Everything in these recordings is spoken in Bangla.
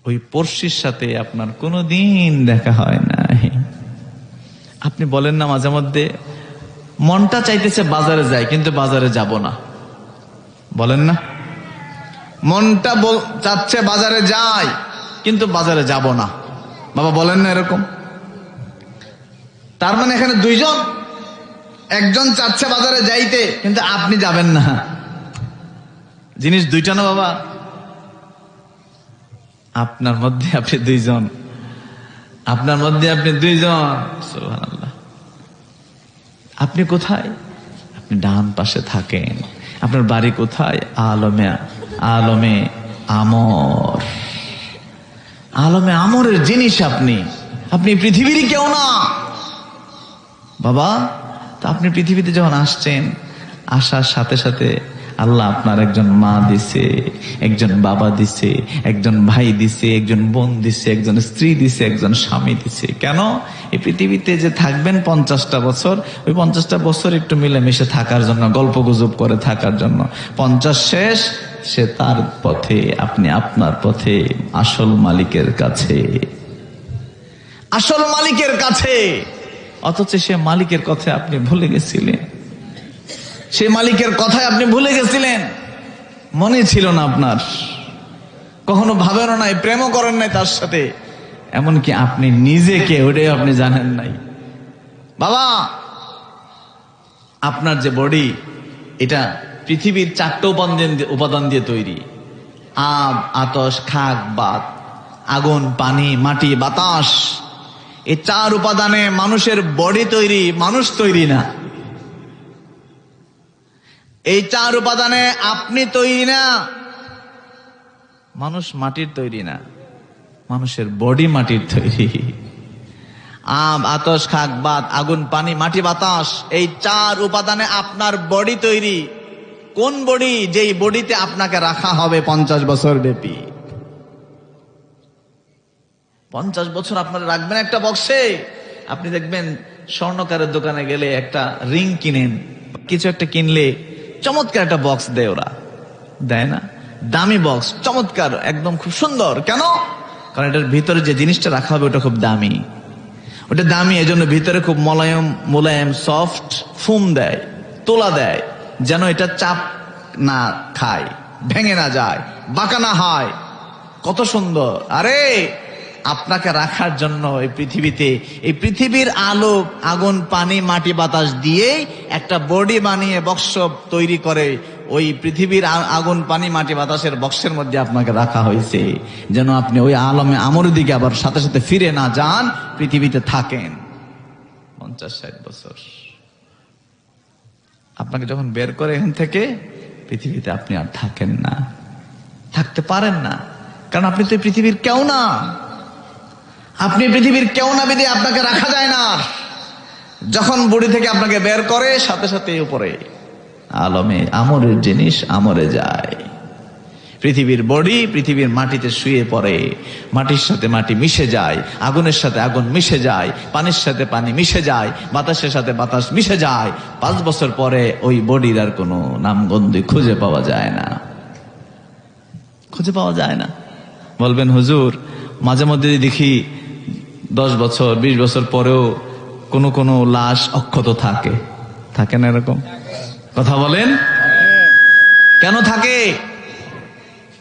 ওই পড়শির সাথে আপনার কোনোদিন দেখা হয় নাই। আপনি বলেন না মাঝে মধ্যে মনটা চাইতেছে বাজারে যায় কিন্তু বাজারে যাব না, বলেন না? মনটা চাচ্ছে বাজারে যাই কিন্তু বাজারে যাব না, বাবা বলেন না এরকম? তার মানে এখানে দুইজন, একজন চাচ্ছে বাজারে যাইতে কিন্তু আপনি যাবেন না। জিনিস দুইটা না বাবা? আপনার মধ্যে আপনি দুইজন, আপনার মধ্যে আপনি দুইজন। সুবহানাল্লাহ। আপনি কোথায়? আপনি ডান পাশে থাকেন। আপনার বাড়ি কোথায়? আলমে আমর, আলমে আমরের জিনিস আপনি। আপনি পৃথিবীরই কেউ না বাবা। তো আপনি পৃথিবীতে যখন আসছেন, আসার সাথে সাথে আল্লাহ আপনার একজন মা দিছে, একজন বাবা দিছে, একজন ভাই দিছে, একজন বোন দিছে, একজন স্ত্রী দিছে, একজন স্বামী দিছে। কেন? এই পৃথিবীতে যে থাকবেন 50টা বছর, ওই 50টা বছর একটু মিলেমিশে থাকার জন্য, গল্প গুজব করে থাকার জন্য। 50 শেষ, সে তার পথে, আপনি আপনার পথে, আসল মালিকের কাছে, আসল মালিকের কাছে। অথচ সে মালিকের কথা আপনি ভুলে গেছিলেন, সে মালিকের কথায় আপনি ভুলে গেছিলেন, মনে ছিল না আপনার, কখনো ভাবেনও নাই, প্রেমও করেন নাই তার সাথে, এমনকি আপনি নিজেকে ওটাই আপনি জানেন নাই। বাবা, আপনার যে বডি, এটা পৃথিবীর 4টা উপাদান দিয়ে তৈরি। আব, আতশ, খাক, বাত, আগুন, পানি, মাটি, বাতাস। এই 4 উপাদানে মানুষের বডি তৈরি, মানুষ তৈরি না। এই 4 উপাদানে আপনি তৈরি না, মানুষ মাটির তৈরি না, মানুষের বডি মাটির তৈরি। আব, আতশ, খাক, বাত, আগুন, পানি, মাটি, বাতাস, এই 4 উপাদানে আপনার বডি তৈরি। কোন বডি? যেই বডিতে আপনাকে রাখা হবে 50 বছর ব্যাপী। 50 বছর আপনারা রাখবেন একটা বক্সে। আপনি দেখবেন স্বর্ণকারের দোকানে গেলে একটা রিং কিনেন, কিছু একটা কিনলে চমৎকার একটা বক্স দেয়, ওরা দেয় না? দামি বক্স, চমৎকার, একদম খুব সুন্দর। কেন? কারণ এটার ভিতরে যে জিনিসটা রাখা হবে ওটা খুব দামি, ওটা দামি, এজন্য ভিতরে খুব মোলায়েম সফট ফুম দেয়, তোলা দেয়, যেন এটা চাপ না খায়, ভেঙে না যায়, বাঁকা না হয়। কত সুন্দর! আরে আপনাকে রাখার জন্য এই পৃথিবীতে, এই পৃথিবীর আলো, আগুন, পানি, মাটি, বাতাস দিয়ে একটা বডি বানিয়ে বক্স তৈরি করে, ওই পৃথিবীর আগুন, পানি, মাটি, বাতাসের বক্সের মধ্যে আপনাকে রাখা হয়েছে, যেন আপনি ওই আলমে আমর দিকে আবার সাথে সাথে ফিরে না যান, পৃথিবীতে থাকেন 50-60 বছর। আপনাকে যখন বের করে এখান থেকে, পৃথিবীতে আপনি আর থাকেন না, থাকতে পারেন না, কারণ আপনি তো পৃথিবীর কেউ না। আপনি পৃথিবীর কেউ না বিধে আপনাকে রাখা যায় না। যখন বডি থেকে আপনাকে বের করে, সাথে সাথে উপরে আলমে আমরের জিনিস আমরে যায়। পৃথিবীর বডি পৃথিবীর মাটিতে শুয়ে পড়ে, মাটির সাথে মাটি মিশে যায়, আগুনের সাথে আগুন মিশে যায়, পানির সাথে পানি মিশে যায়, বাতাসের সাথে বাতাস মিশে যায়। 5 বছর পরে ওই বডির আর কোনো নামগন্ধি খুঁজে পাওয়া যায় না, খুঁজে পাওয়া যায় না। বলবেন হুজুর, মাঝে মধ্যে দেখি 10 বছর 20 বছর পরেও কোনো লাশ অক্ষত থাকে, থাকে না এরকম? কথা বলেন, কেন থাকে?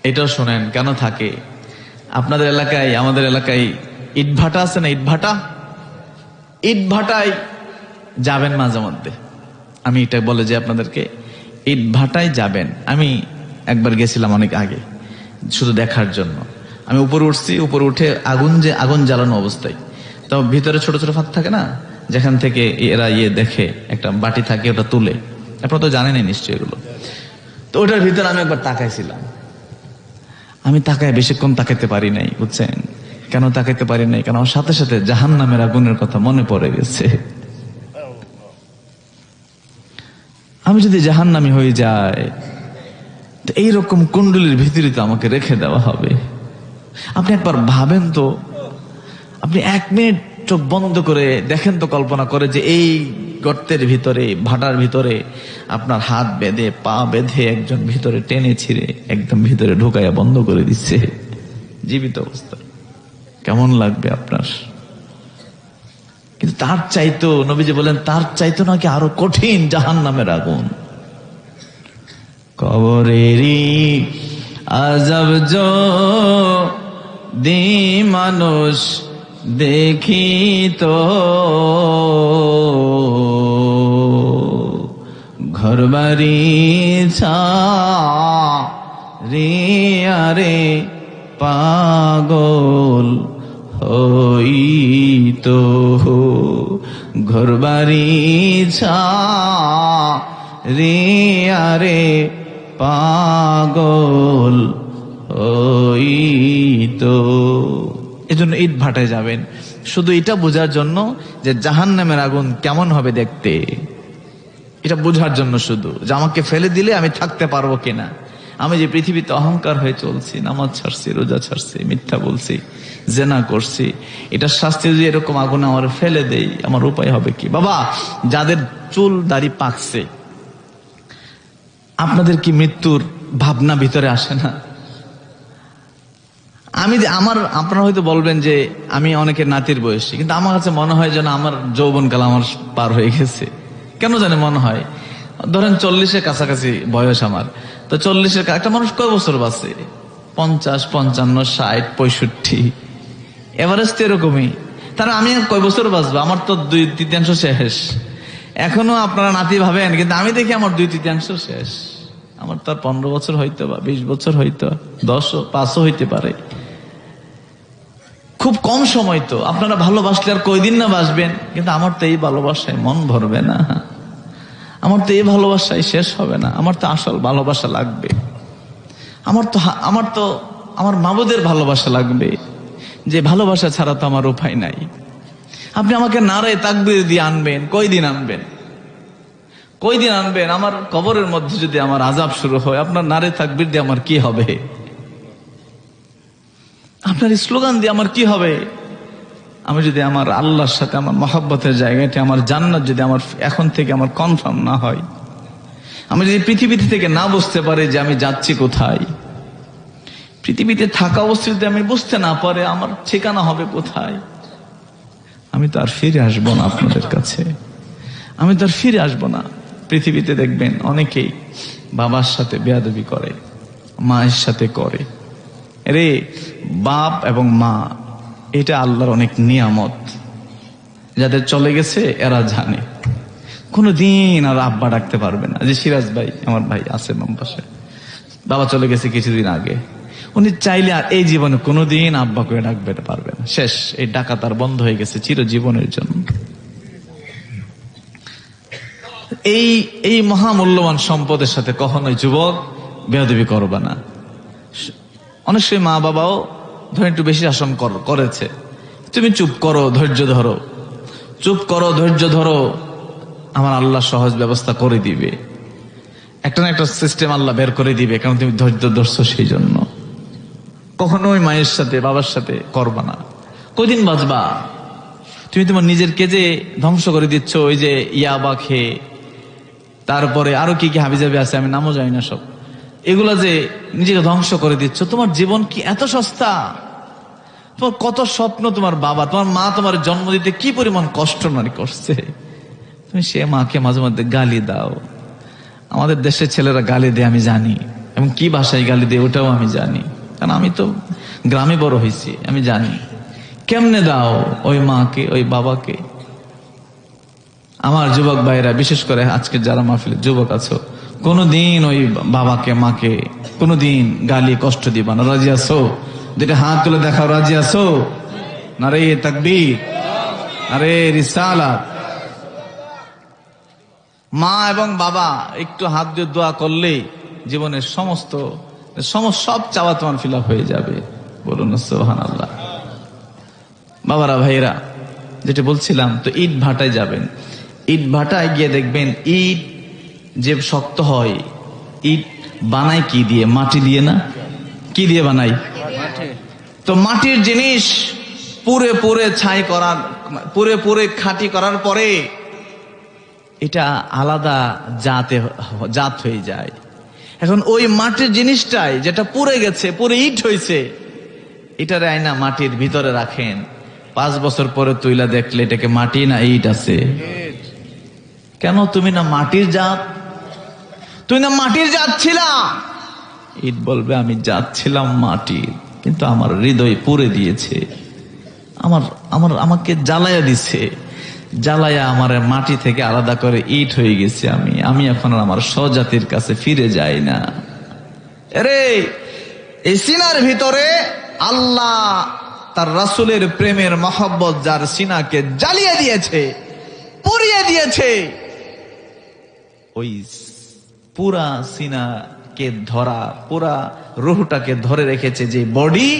এটাও শোনেন কেন থাকে। আপনাদের এলাকায়, আমাদের এলাকায় ইটভাটা আছে না? ইটভাটায় যাবেন মাঝে মধ্যে। আমি এটা বলে যে আপনাদেরকে ইটভাটায় যাবেন। আমি একবার গেছিলাম অনেক আগে, শুধু দেখার জন্য। আমি উপরে উঠছি, উপরে উঠে আগুন জ্বালানো অবস্থায়, তো ভিতরে ছোট ছোট ফাঁক থাকে না, যেখান থেকে এরা দেখে, একটা বাটি থাকে, ওটা তুলে, আপনারা তো জানেনই নিশ্চয়ই এগুলো। তো ওটার ভিতরে আমি একবার তাকাইছিলাম। আমি তাকায় বেশিক্ষণ তাকাইতে পারি নাই, বুঝছেন? কেন তাকাইতে পারি নাই? কারণ আমার সাথে সাথে জাহান্নামের আগুনের কথা মনে পড়ে গেছে। আমি যদি জাহান্নামী হয়ে যায়, তো এইরকম কুণ্ডলীর ভিতরে তো আমাকে রেখে দেওয়া হবে। আপনি একবার ভাবেন তো, আপনি 1 মিনিট চোখ বন্ধ করে দেখেন তো, কল্পনা করে যে এই গর্তের ভিতরে, ভাটার ভিতরে আপনার হাত বেঁধে, পা বেঁধে একজন ভিতরে টেনে ছিঁড়ে একদম ভিতরে ঢুকাইয়া বন্ধ করে দিচ্ছে। জীবিত অবস্থা। কেমন লাগবে আপনার? কিন্তু তার চাইতো, নবীজি বলেন, তার চাইতো নাকি আরো কঠিন জাহান্নামের আগুন। কবরেরই আযাব যদি মানুষ দেখিত, ঘরবাড়ি ছাড়িয়া রে পাগল হইত, ঘরবাড়ি ছাড়িয়া রে পাগল হইত। এজন্য ইট ভাটায় যাবেন শুধু এটা বোঝার জন্য যে জাহান্নামের আগুন কেমন হবে দেখতে, এটা বোঝার জন্য, শুধু যে আমাকে ফেলে দিলে আমি থাকতে পারবো কিনা। আমি যে পৃথিবীতে অহংকার হয়ে চলছি, নামাজ ছাড়ছি, রোজা ছাড়ছি, মিথ্যা বলছি, জেনা করছি, এটার শাস্তি যদি এরকম আগুনে আমার ফেলে দেই, আমার উপায় হবে কি? বাবা, যাদের চুল দাড়ি পাকছে, আপনাদের কি মৃত্যুর ভাবনা ভিতরে আসে না? আপনারা হয়তো বলবেন যে আমি অনেকের নাতির বয়সী, কিন্তু আমার কাছে মনে হয় যেন আমার যৌবনকাল আমার পার হয়ে গেছে। কেন জানে মনে হয়? ধরেন 40-এর কাছাকাছি বয়স আমার, তো 40-এর একটা মানুষ কয় বছর বাঁচে? 50, 55, 60, 65, এভারেজ তো এরকমই। তাহলে আমি কয় বছর বাঁচবো? আমার তো 2/3 শেষ। এখনো আপনারা নাতি ভাবেন, কিন্তু আমি দেখি আমার 2/3 শেষ। আমার তো আর 15 বছর হইতো, বা 20 বছর হইতো, 10, 5ও হইতে পারে। খুব কম সময় তো। আপনারা ভালোবাসলে আর কয়দিন না বাসবেন, কিন্তু আমার তো এই ভালোবাসায় মন ভরবে না, আমার তো এই ভালোবাসায় শেষ হবে না। আমার তো আসল ভালোবাসা লাগবে, আমার তো আমার মাবুদের ভালোবাসা লাগবে, যে ভালোবাসা ছাড়া তো আমার উপায় নাই। আপনি আমাকে নারায়ে তাকবীর দিয়ে আনবেন, কয়দিন আনবেন? কয়দিন আনবেন? আমার কবরের মধ্যে যদি আমার আযাব শুরু হয়, আপনার নারায়ে তাকবীর দিয়ে আমার কি হবে? আপনার স্লোগান দিয়ে আমার কি হবে? আমি যদি আমার আল্লাহর সাথে আমার মহব্বতের জায়গাটি, আমার জান্নাত যদি আমার এখন থেকে আমার কনফার্ম না হয়, আমি যদি পৃথিবীতে থেকে না বুঝতে পারি যে আমি যাচ্ছি কোথায়, পৃথিবীতে থাকা অবস্থাতে আমি বুঝতে না পারে আমার ঠিকানা হবে কোথায়, আমি তো আর ফিরে আসবো না আপনাদের কাছে, আমি তো আর ফিরে আসবো না। পৃথিবীতে দেখবেন অনেকেই বাবার সাথে বেয়াদবি করে, মায়ের সাথে করে। রে বাপ এবং মা, এটা আল্লাহর অনেক নিয়ামত। যাদের চলে গেছে এরা জানে, কোনদিন আর আব্বা ডাকতে পারবে না। যে সিরাজ ভাই, আমার ভাই আছে বামপাশে, বাবা চলে গেছে কিছুদিন আগে, উনি চাইলে আর এই জীবনে কোনোদিন আব্বা করে ডাকবে পারবে না। শেষ, এই ডাকা তার বন্ধ হয়ে গেছে চিরজীবনের জন্য। এই মহামূল্যবান সম্পদের সাথে কখনোই যুবক বেয়াদবি করবে না। অনেক সময় মা বাবাও ধরে একটু বেশি শাসন করেছে, তুমি চুপ করো, ধৈর্য ধরো, চুপ করো, ধৈর্য ধরো, আমার আল্লাহ সহজ ব্যবস্থা করে দিবে। একটা না একটা সিস্টেম আল্লাহ বের করে দিবে, কারণ তুমি ধৈর্য ধরছো সেই জন্য। কখনোই মায়ের সাথে বাবার সাথে করবা না। কয়দিন বাঁচবা? তুমি তোমার নিজের কেজে ধ্বংস করে দিচ্ছ। ওই যে ইয়াবা খেয়ে, তারপরে আরো কি কি হাবিজাবি আছে, আমি নামও জানি না সব, এগুলা যে নিজেকে ধ্বংস করে দিচ্ছ। তোমার জীবন কি এত সস্তা? তোমার কত স্বপ্ন, তোমার বাবা, তোমার মা তোমার জন্ম দিতে কি পরিমাণ কষ্ট নারী করছে, তুমি সে মাকে মাঝে মধ্যে গালি দাও। আমাদের দেশের ছেলেরা গালি দেয়, আমি জানি, এবং কি ভাষায় গালি দেয় ওটাও আমি জানি, কারণ আমি তো গ্রামে বড় হয়েছি, আমি জানি কেমনে দাও ওই মাকে, ওই বাবাকে। আমার যুবক ভাইরা, বিশেষ করে আজকে যারা মাহফিলে যুবক আছো, কোনদিন ওই বাবাকে মাকে কোনদিন গালি কষ্ট দিবা না। রাজি আছো? দুইটা হাত তুলে দেখাও, রাজি আছো? নারে তাকবীর, আরে রিসালাত। মা এবং বাবা একটু হাত দিয়ে দোয়া করলেই জীবনের সব চাওয়া তোমার ফিল আপ হয়ে যাবে। বলুন সুবহানাল্লাহ। বাবারা, ভাইরা, যেটা বলছিলাম, তো ইট ভাটায় যাবেন। ইট ভাটায় গিয়ে দেখবেন ইট যে শক্ত হয়, ইট বানায় কি দিয়ে? মাটি দিয়ে না? কি দিয়ে বানাই? তো মাটির জিনিস পুরে ছাই করার, পুরে খাঁটি করার পরে এটা আলাদা জাত হয়ে যায়। এখন ওই মাটির জিনিসটাই যেটা পুড়ে গেছে, পুরে ইট হয়েছে, এটারে আয়না মাটির ভিতরে রাখেন, 5 বছর পরে তুইলা দেখলে এটাকে মাটি না ইট আছে। কেন? তুমি না মাটির জাত, তুই না মাটির জাত ছিলা। ইট বলবে আমি জাত ছিলাম মাটির, কিন্তু আমার হৃদয় পুড়ে দিয়েছে, আমাকে জ্বালায়া দিছে, জ্বালায়া আমার মাটি থেকে আলাদা করে ইট হয়ে গেছে। আমি এখন আর আমার স্বজাতির কাছে ফিরে যাই না। আরে এই সিনার ভিতরে আল্লাহ তার রাসূলের প্রেমের মহব্বত যার সিনাকে জ্বালিয়ে দিয়েছে, পুড়িয়ে দিয়েছে, ওই পুরা সিনাকে ধরা, পুরা রুহটাকে ধরে রেখেছে যে বডি,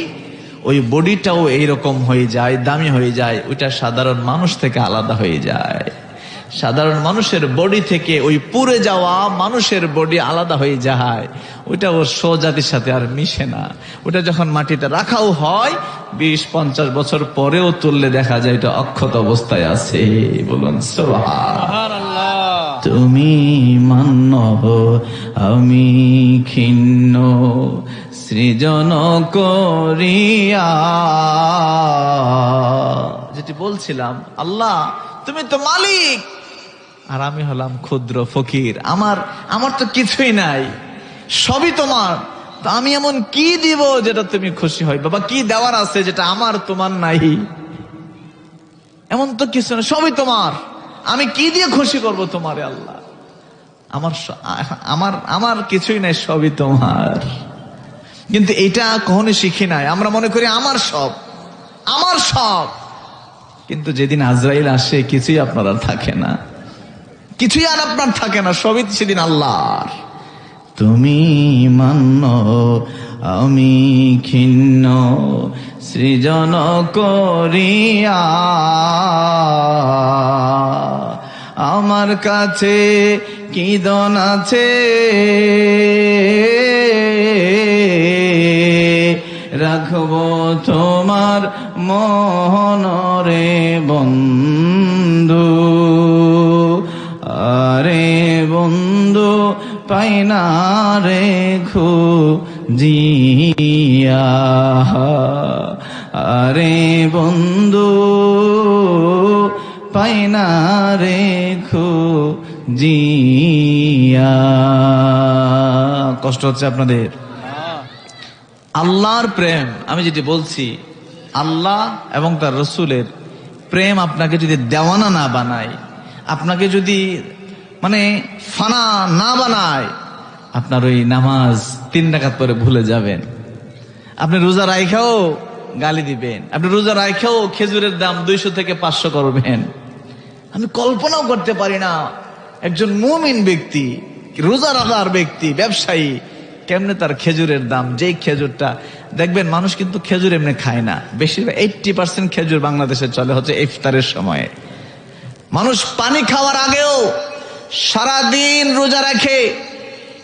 ওই বডিটাও এইরকম হয়ে যায়, দামি হয়ে যায়, ওইটা সাধারণ মানুষ থেকে আলাদা হয়ে যায়। সাধারণ মানুষের বডি থেকে ওই পুড়ে যাওয়া মানুষের বডি আলাদা হয়ে যায়, ওইটা ওর স্বজাতির সাথে আর মিশে না। ওটা যখন মাটিতে রাখাও হয় 20-50 বছর পরেও তুললে দেখা যায় এটা অক্ষত অবস্থায় আছে। বলুন সুবহানাল্লাহ। তুমি মানব আমি ক্ষিন্ন সৃজন করিয়া, যেটি বলছিলাম, আল্লাহ তুমি তো মালিক আর আমি হলাম ক্ষুদ্র ফকির, আমার তো কিছুই নাই, সবই তোমার। তো আমি এমন কি দিব যেটা তুমি খুশি হয়? বাবা কি দেওয়ার আছে যেটা আমার তোমার নাই? এমন তো কিছু না, সবই তোমার। আমি কি দিয়ে খুশি করব তোমারে আল্লাহ? আমার কিছুই নাই, সবই তোমার। কিন্তু এটা কখনো শিখি নাই, আমরা মনে করি আমার সব। কিন্তু যেদিন আজরাইল আসে কিছুই আপনার আর থাকে না, কিছুই আর আপনার থাকে না, সবই সেদিন আল্লাহর। তুমি মান্য আমি ক্ষিন্ন সৃজন করিয়া, আমার কাছে কি দন আছে রাখবো তোমার মনরে বন্ধু, আরে বন্ধু পাই না রে খুঁজিয়া, আরে বন্ধু পাই না রে খুঁজিয়া। কষ্ট হচ্ছে আপনাদের? আল্লাহর প্রেম, আমি যেটি বলছি, আল্লাহ এবং তার রসুলের প্রেম আপনাকে যদি দেওয়ানা না বানায়, আপনাকে যদি ফানা না বানায়, আপনার ওই নামাজ 3 রাকাত পরে ভুলে যাবেন। আপনি রোজা রাইখাও গালি দিবেন, আপনি রোজা রাইখাও খেজুরের দাম 200 থেকে 500 করবেন। আমি কল্পনাও করতে পারি না একজন মুমিন ব্যক্তি, রোজা রাখার ব্যক্তি, ব্যবসায়ী, কেমনে তার খেজুরের দাম, যেই খেজুরটা দেখবেন, মানুষ কিন্তু খেজুর এমনি খায় না, বেশিরভাগ 80% খেজুর বাংলাদেশে চলে হচ্ছে ইফতারের সময়ে। মানুষ পানি খাওয়ার আগেও সারাদিন রোজা রাখে,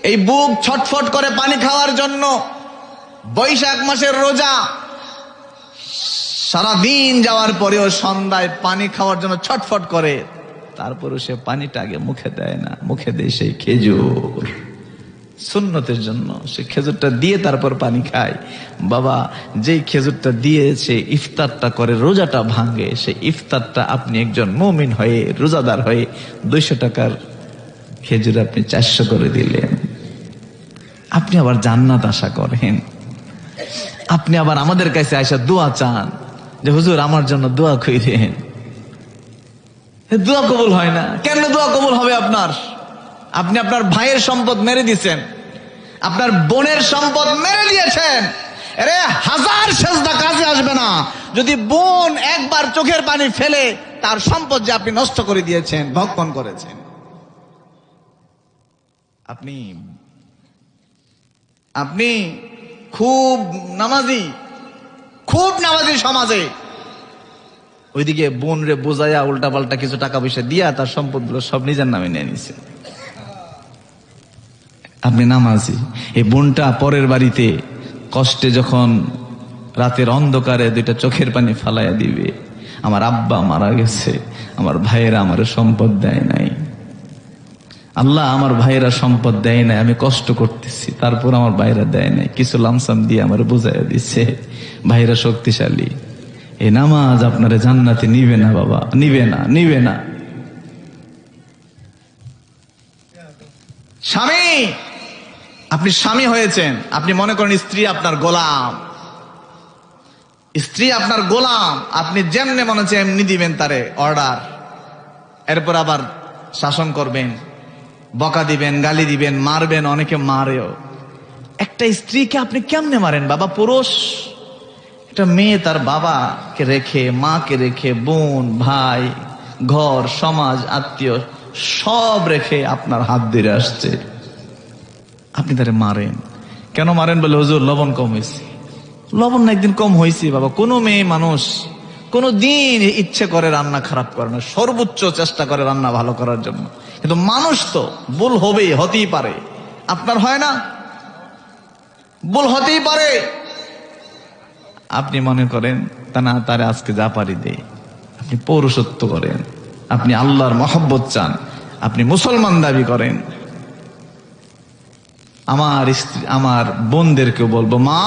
এই বুক ছটফট করে পানি খাওয়ার জন্য। বৈশাখ মাসের রোজা, সারাদিন যাওয়ার পরেও সন্ধ্যায় পানি খাওয়ার জন্য ছটফট করে, তারপরে সে পানিটা আগে মুখে দেয় না, মুখে দেয় সেই খেজুর সুন্নতের জন্য। সে খেজুরটা দিয়ে তারপর পানি খায়। বাবা যেই খেজুরটা দিয়েছে ইফতারটা করে, রোজাটা ভাঙে, সেই ইফতারটা আপনি একজন মুমিন হয়ে, রোজাদার হয়ে 200 টাকার খেজুর আপনি 400 করে দিলেন। আপনি আবার জান্নাত আশা করেন, আপনি আবার আমাদের কাছে আইসা দোয়া চান যে হুজুর আমার জন্য দোয়া কইরেন। দোয়া কবুল হয় না কেন? দোয়া কবুল হবে আপনার? আপনি আপনার ভাইয়ের সম্পদ মেরে দিয়েছেন, আপনার বোনের সম্পদ মেরে দিয়েছেন। আরে 1000 সেজদা কাজে আসবে না যদি বোন একবার চোখের পানি ফেলে তার সম্পদ যে আপনি নষ্ট করে দিয়েছেন, ভক্ষণ করেছেন। আপনি খুব নামাজি সমাজে, ওইদিকে বোন রে বোঝাইয়া উল্টা পাল্টা কিছু টাকা পয়সা দিয়া তার সম্পদগুলো সব নিজের নামে নিয়ে নিছে। আপনি নামাজি, এই বোনটা পরের বাড়িতে কষ্টে যখন রাতের অন্ধকারে 2টা চোখের পানি ফালাইয়া দিবে, আমার আব্বা মারা গেছে, আমার ভাইয়েরা আমার সম্পদ দেয় নাই, আল্লাহ আমার ভাইরা সম্পদ দেয় নাই, আমি কষ্ট করতেছি, তারপর আমার ভাইরা দেয় নাই, কিছু লামসাম দিয়ে আমার বুঝাইয়া দিচ্ছে ভাইরা শক্তিশালী। এই নামাজ আপনারে জান্নাতে নিবে না বাবা, নিবে না, নিবে না। স্বামী, আপনি স্বামী হয়েছেন, আপনি মনে করেন স্ত্রী আপনার গোলাম, স্ত্রী আপনার গোলাম, আপনি যেমনে মনে হচ্ছে এমনি দিবেন তারে অর্ডার, এরপর আবার শাসন করবেন, বকা দিবেন, গালি দিবেন, মারবেন, অনেকে মারেও। একটা স্ত্রীকে আপনি কেমনে মারেন বাবা? পুরুষ একটা মেয়ে তার বাবাকে রেখে, মাকে রেখে, বোন, ভাই, ঘর, সমাজ, আত্মীয় সব রেখে আপনার হাত ধরে আসছে, আপনি তারে মারেন। কেন মারেন? বলে হুজুর লবণ কম হয়েছে। লবণ না একদিন কম হয়েছে বাবা। কোনো মেয়ে মানুষ কোনো দিন ইচ্ছে করে রান্না খারাপ করে না, সর্বোচ্চ চেষ্টা করে রান্না ভালো করার জন্য, কিন্তু মানুষ তো ভুল হবেই, হতেই পারে। আপনার হয় না? ভুল হতেই পারে। আপনি মনে করেন তা না, তারে আজকে যা পারি দে। আপনি পৌরুষত্ব করেন, আপনি আল্লাহর মহব্বত চান, আপনি মুসলমান দাবি করেন। আমার স্ত্রী, আমার বোনদেরকেও বলবো, মা,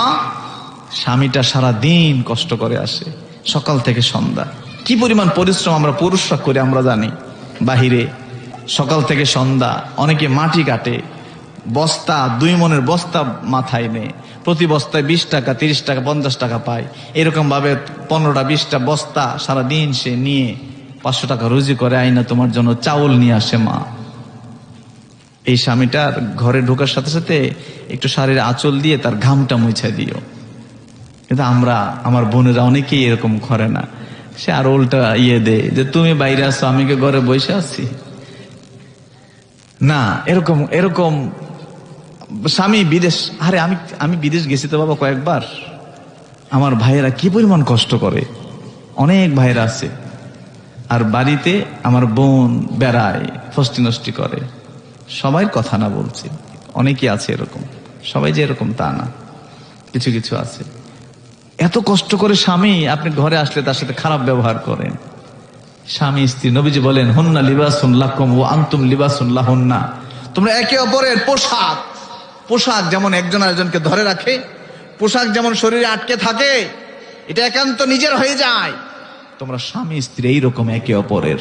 স্বামীটা সারা দিন কষ্ট করে আসে, সকাল থেকে সন্ধ্যা। কি পরিমাণ পরিশ্রম আমরা পুরুষরা করে আমরা জানি। বাহিরে সকাল থেকে সন্ধ্যা, অনেকে মাটি কাটে, বস্তা, 2 মনের বস্তা মাথায় নেয়, প্রতি বস্তায় 20 টাকা, 30 টাকা, 50 টাকা পায়। এরকম ভাবে 15টা 20টা বস্তা সারাদিন সে নিয়ে 500 টাকা রুজি করে আইনা তোমার জন্য চাউল নিয়ে আসে মা। এই স্বামীটার ঘরে ঢোকার সাথে সাথে একটু শাড়ির আঁচল দিয়ে তার ঘামটা মুছে দিও। কিন্তু আমরা, আমার বোনেরা অনেকেই এরকম করে না। সে আর উল্টা দেয় যে তুমি বাইরে আসো, আমি কি ঘরে বসে আছি? না, এরকম এরকম স্বামী বিদেশ, আরে আমি বিদেশ গেছি তো বাবা কয়েকবার। আমার ভাইয়েরা কি পরিমাণ কষ্ট করে, অনেক ভাইয়েরা আছে। আর বাড়িতে আমার বোন বেড়ায়, ফষ্টি নষ্টি করে। সবাই কথা না বলছি, অনেকে আছে এরকম, সবাই যে এরকম তা না, কিছু কিছু আছে। এত কষ্ট করে স্বামী, আপনি ঘরে আসলে তার সাথে খারাপ ব্যবহার করেন। স্বামী স্ত্রী, নবীজি বলেন, হুন্না লিবাসুন লাকুম ওয়া আনতুম লিবাসুন লাহুন্না। তোমরা একে অপরের পোশাক। পোশাক যেমন একজন আরেকজনকে ধরে রাখে, পোশাক যেমন শরীরে আটকে থাকে, এটা একান্ত নিজের হয়ে যায়, তোমরা স্বামী স্ত্রী এইরকম একে অপরের।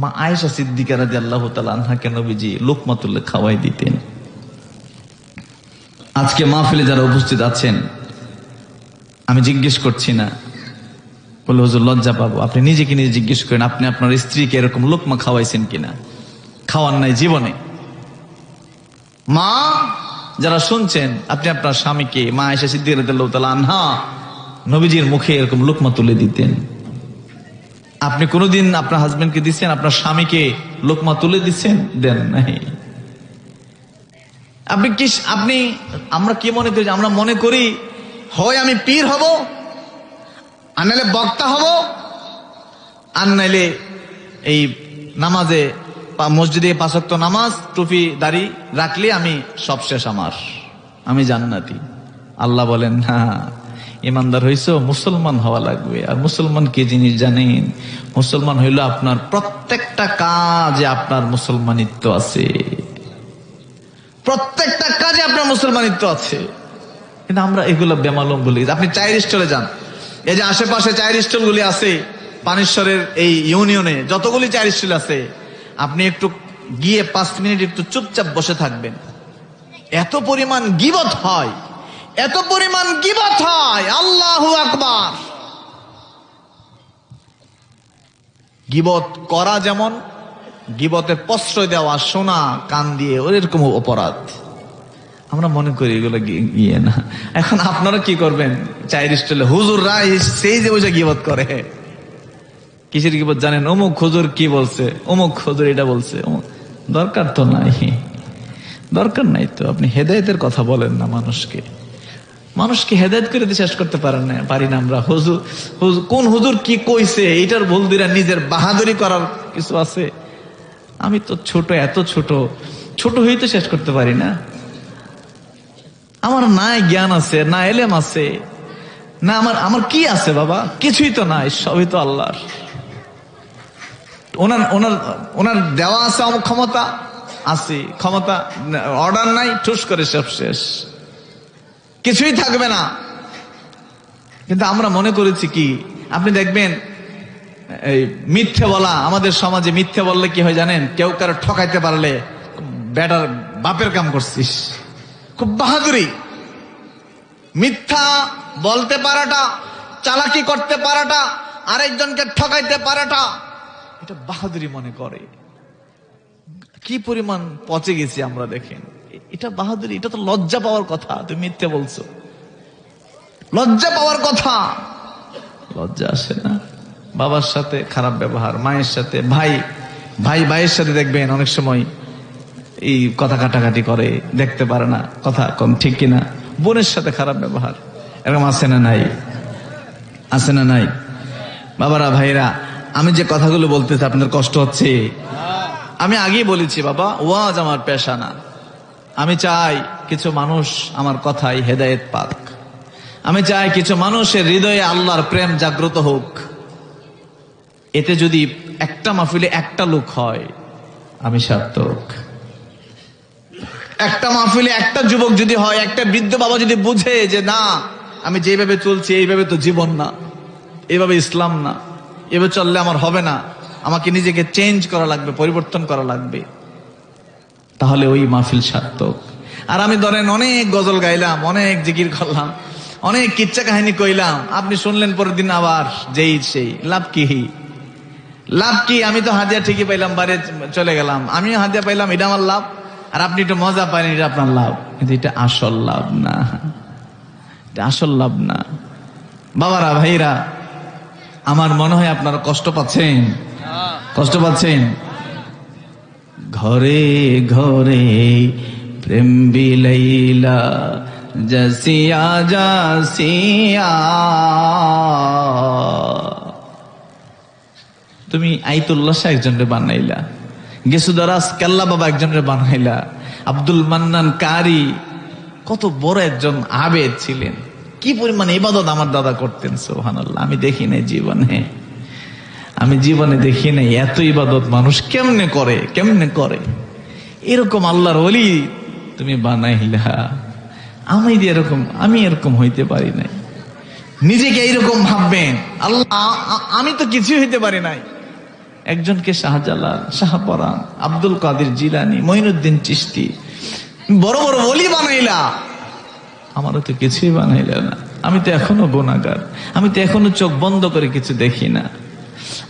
মা আয়েশা সিদ্দিকা রাদিয়াল্লাহু তাআলা আনহাকে নবীজি লোকমা তুলে খাওয়াই দিতেন। আজকে মাহফিলে যারা উপস্থিত আছেন, আমি জিজ্ঞেস করছি না, বলে হুজুর লজ্জা পাবো। আপনি নিজেকে নিজে জিজ্ঞেস করেন, আপনি আপনার স্ত্রীকে এরকম লোকমা খাওয়াইছেন কিনা? খাওয়ান নাই জীবনে। মা যারা শুনছেন, আপনি আপনার স্বামীকে, মা আয়েশা সিদ্দিকা রাদিয়াল্লাহু তাআলা আনহা নবীজির মুখে এরকম লোকমা তুলে দিতেন। আপনি কোনোদিন আপনার হাজবেন্ডকে দিচ্ছেন, আপনার স্বামীকে লোকমা তুলে দিচ্ছেন? দেন নাই। আমরা কি মনে করি? আমরা মনে করি হয় আমি পীর হব, আর নাইলে বক্তা হব, আর নাইলে এই নামাজে মসজিদে 5 ওয়াক্ত নামাজ, টুপি দাড়ি রাখলে আমি সব শেষ, আমি জান্নাতি। আল্লাহ বলেন না, ইমানদার হইছো, মুসলমান হওয়া লাগবে। আর মুসলমান কি জিনিস জানেন? মুসলমান হইল আপনার প্রত্যেকটা কাজে আপনার মুসলমানিত্ব আছে, প্রত্যেকটা কাজে আপনার মুসলমানিত্ব আছে। কিন্তু আমরা এগুলো বেমালুম বলি। আপনি চায়ের স্টলে যান, এই যে আশেপাশে চায়ের স্টল গুলি আছে, পানিশ্বরের এই ইউনিয়নে যতগুলি চায়ের স্টল আছে, আপনি একটু গিয়ে 5 মিনিট একটু চুপচাপ বসে থাকবেন। এত পরিমাণ গীবত হয়, এত পরিমাণ গীবত হয়, আল্লাহু আকবার। গীবত করা যেমন, গীবতের প্রশ্রয় দেওয়া, শোনা কান দিয়ে, ওরকম অপরাধ। আমরা মনে করি এগুলো গিয়ে না। এখন আপনারা কি করবেন? চায়ের স্টলে হুজুররা সেই যে বসে গীবত করে। কিসের গীবত জানেন? অমুক হুজুর কি বলছে, অমুক হুজুর এটা বলছে। দরকার তো নাই, দরকার নাই তো। আপনি হেদায়েতের কথা বলেন না মানুষকে। মানুষকে হেদায়েত করে দিয়ে শেষ করতে পারি না আমরা। কোন হুজুর কি কইছে এটার ভুল দিরা নিজের বাহাদুরি করার কিছু আছে? আমি তো ছোট, এত ছোট হয়ে তো শেষ করতে পারি না। আমার নাই জ্ঞান আছে, না এলেম আছে, না আমার কি আছে বাবা? কিছুই তো নাই, সবই তো আল্লাহর। ওনার ওনার ওনার দেওয়া আছে ক্ষমতা, আছে ক্ষমতা, অর্ডার নাই, ঠুস করে সব শেষ, কিছুই থাকবে না। কিন্তু আমরা মনে করেছি কি, আপনি দেখবেন এই মিথ্যে বলা, আমাদের সমাজে মিথ্যে বললে কি হয় জানেন? কেউ কারো ঠকাইতে পারলে বেটার বাপের কাম করছিস, খুব বাহাদুরি। মিথ্যা বলতে পারাটা, চালাকি করতে পারাটা, আরেকজনকে ঠকাইতে পারাটা, এটা বাহাদুরি মনে করে। কি পরিমাণ পচে গেছি আমরা দেখেন। এটা বাহাদুরি, এটা তো লজ্জা পাওয়ার কথা। তুমি মিথ্যে বলছো, লজ্জা পাওয়ার কথা। লজ্জা আসে না? বাবার সাথে খারাপ ব্যবহার, মায়ের সাথে, ভাইয়ের সাথে দেখবেন অনেক সময় এই কথা কাটাকাটি করে, দেখতে পারে না কথা কম, ঠিক কিনা? বোনের সাথে খারাপ ব্যবহার, এরকম আছে না নাই? আছে না নাই? বাবারা, ভাইরা, আমি যে কথাগুলো বলতেছি আপনাদের কষ্ট হচ্ছে? আমি আগেই বলেছি বাবা, ওয়াজ আমার পেশা না। আমি চাই কিছু মানুষ আমার কথায় হেদায়েত পাক। আমি চাই কিছু মানুষের হৃদয়ে আল্লাহর প্রেম জাগ্রত হোক। এতে যদি একটা মাহফিলে একটা লোক হয়, আমি সার্থক। একটা মাহফিলে একটা যুবক যদি হয়, একটা বৃদ্ধ বাবা যদি বুঝে যে না, আমি যেভাবে চলছি এইভাবে তো জীবন না, এভাবে ইসলাম না, এভাবে চললে আমার হবে না, আমাকে নিজেকে চেঞ্জ করা লাগবে, পরিবর্তন করা লাগবে, তাহলে ওই মাহফিল সার্থক। আর আমি ধরেন অনেক গজল গাইলাম, অনেক জিকির করলাম, অনেক কিচ্ছা কাহিনী কইলাম, আপনি শুনলেন, পরের দিন আবার যেই সেই, লাভ কি? লাভ কি? আমি তো হাদিয়া ঠিকই পাইলাম, বাড়ি চলে গেলাম, আমিও হাদিয়া পাইলাম, এটা আমার লাভ। আর আপনি একটু মজা পাইলেন, এটা আপনার লাভ। কিন্তু এটা আসল লাভ না, এটা আসল লাভ না। বাবারা, ভাইরা, আমার মনে হয় আপনারা কষ্ট পাচ্ছেন, কষ্ট পাচ্ছেন। ঘরে ঘরে প্রেম বিলাইলা জাসিয়া জাসিয়া, তুমি আইতুল্লাহ শাহ একজনরে বানাইলা, গেসুদারাস কেল্লা বাবা একজনরে বানাইলা, আব্দুল মান্নান কারি কত বড় একজন আবেদ ছিলেন, কি পরিমাণ ইবাদত আমার দাদা করতেন, সুবহানাল্লাহ। আমি দেখি নাই জীবনে, আমি জীবনে দেখি নাই এত ইবাদত মানুষ কেমনে করে, কেমনে করে। এরকম আল্লাহর ওলি তুমি বানাইলা। আমি এরকম হইতে পারি নাই। নিজেকে এইরকম ভাববেন, আল্লাহ আমি তো কিছুই হইতে পারি নাই। একজনকে শাহজালাল, শাহপরান, আব্দুল কাদের জিলানী, মঈনুদ্দিন চিশতি বড় বড় ওলি বানাইলা, আমারও তো কিছুই বানাইলা না। আমি তো এখনো গুনাহগার, আমি তো এখনো চোখ বন্ধ করে কিছু দেখি না,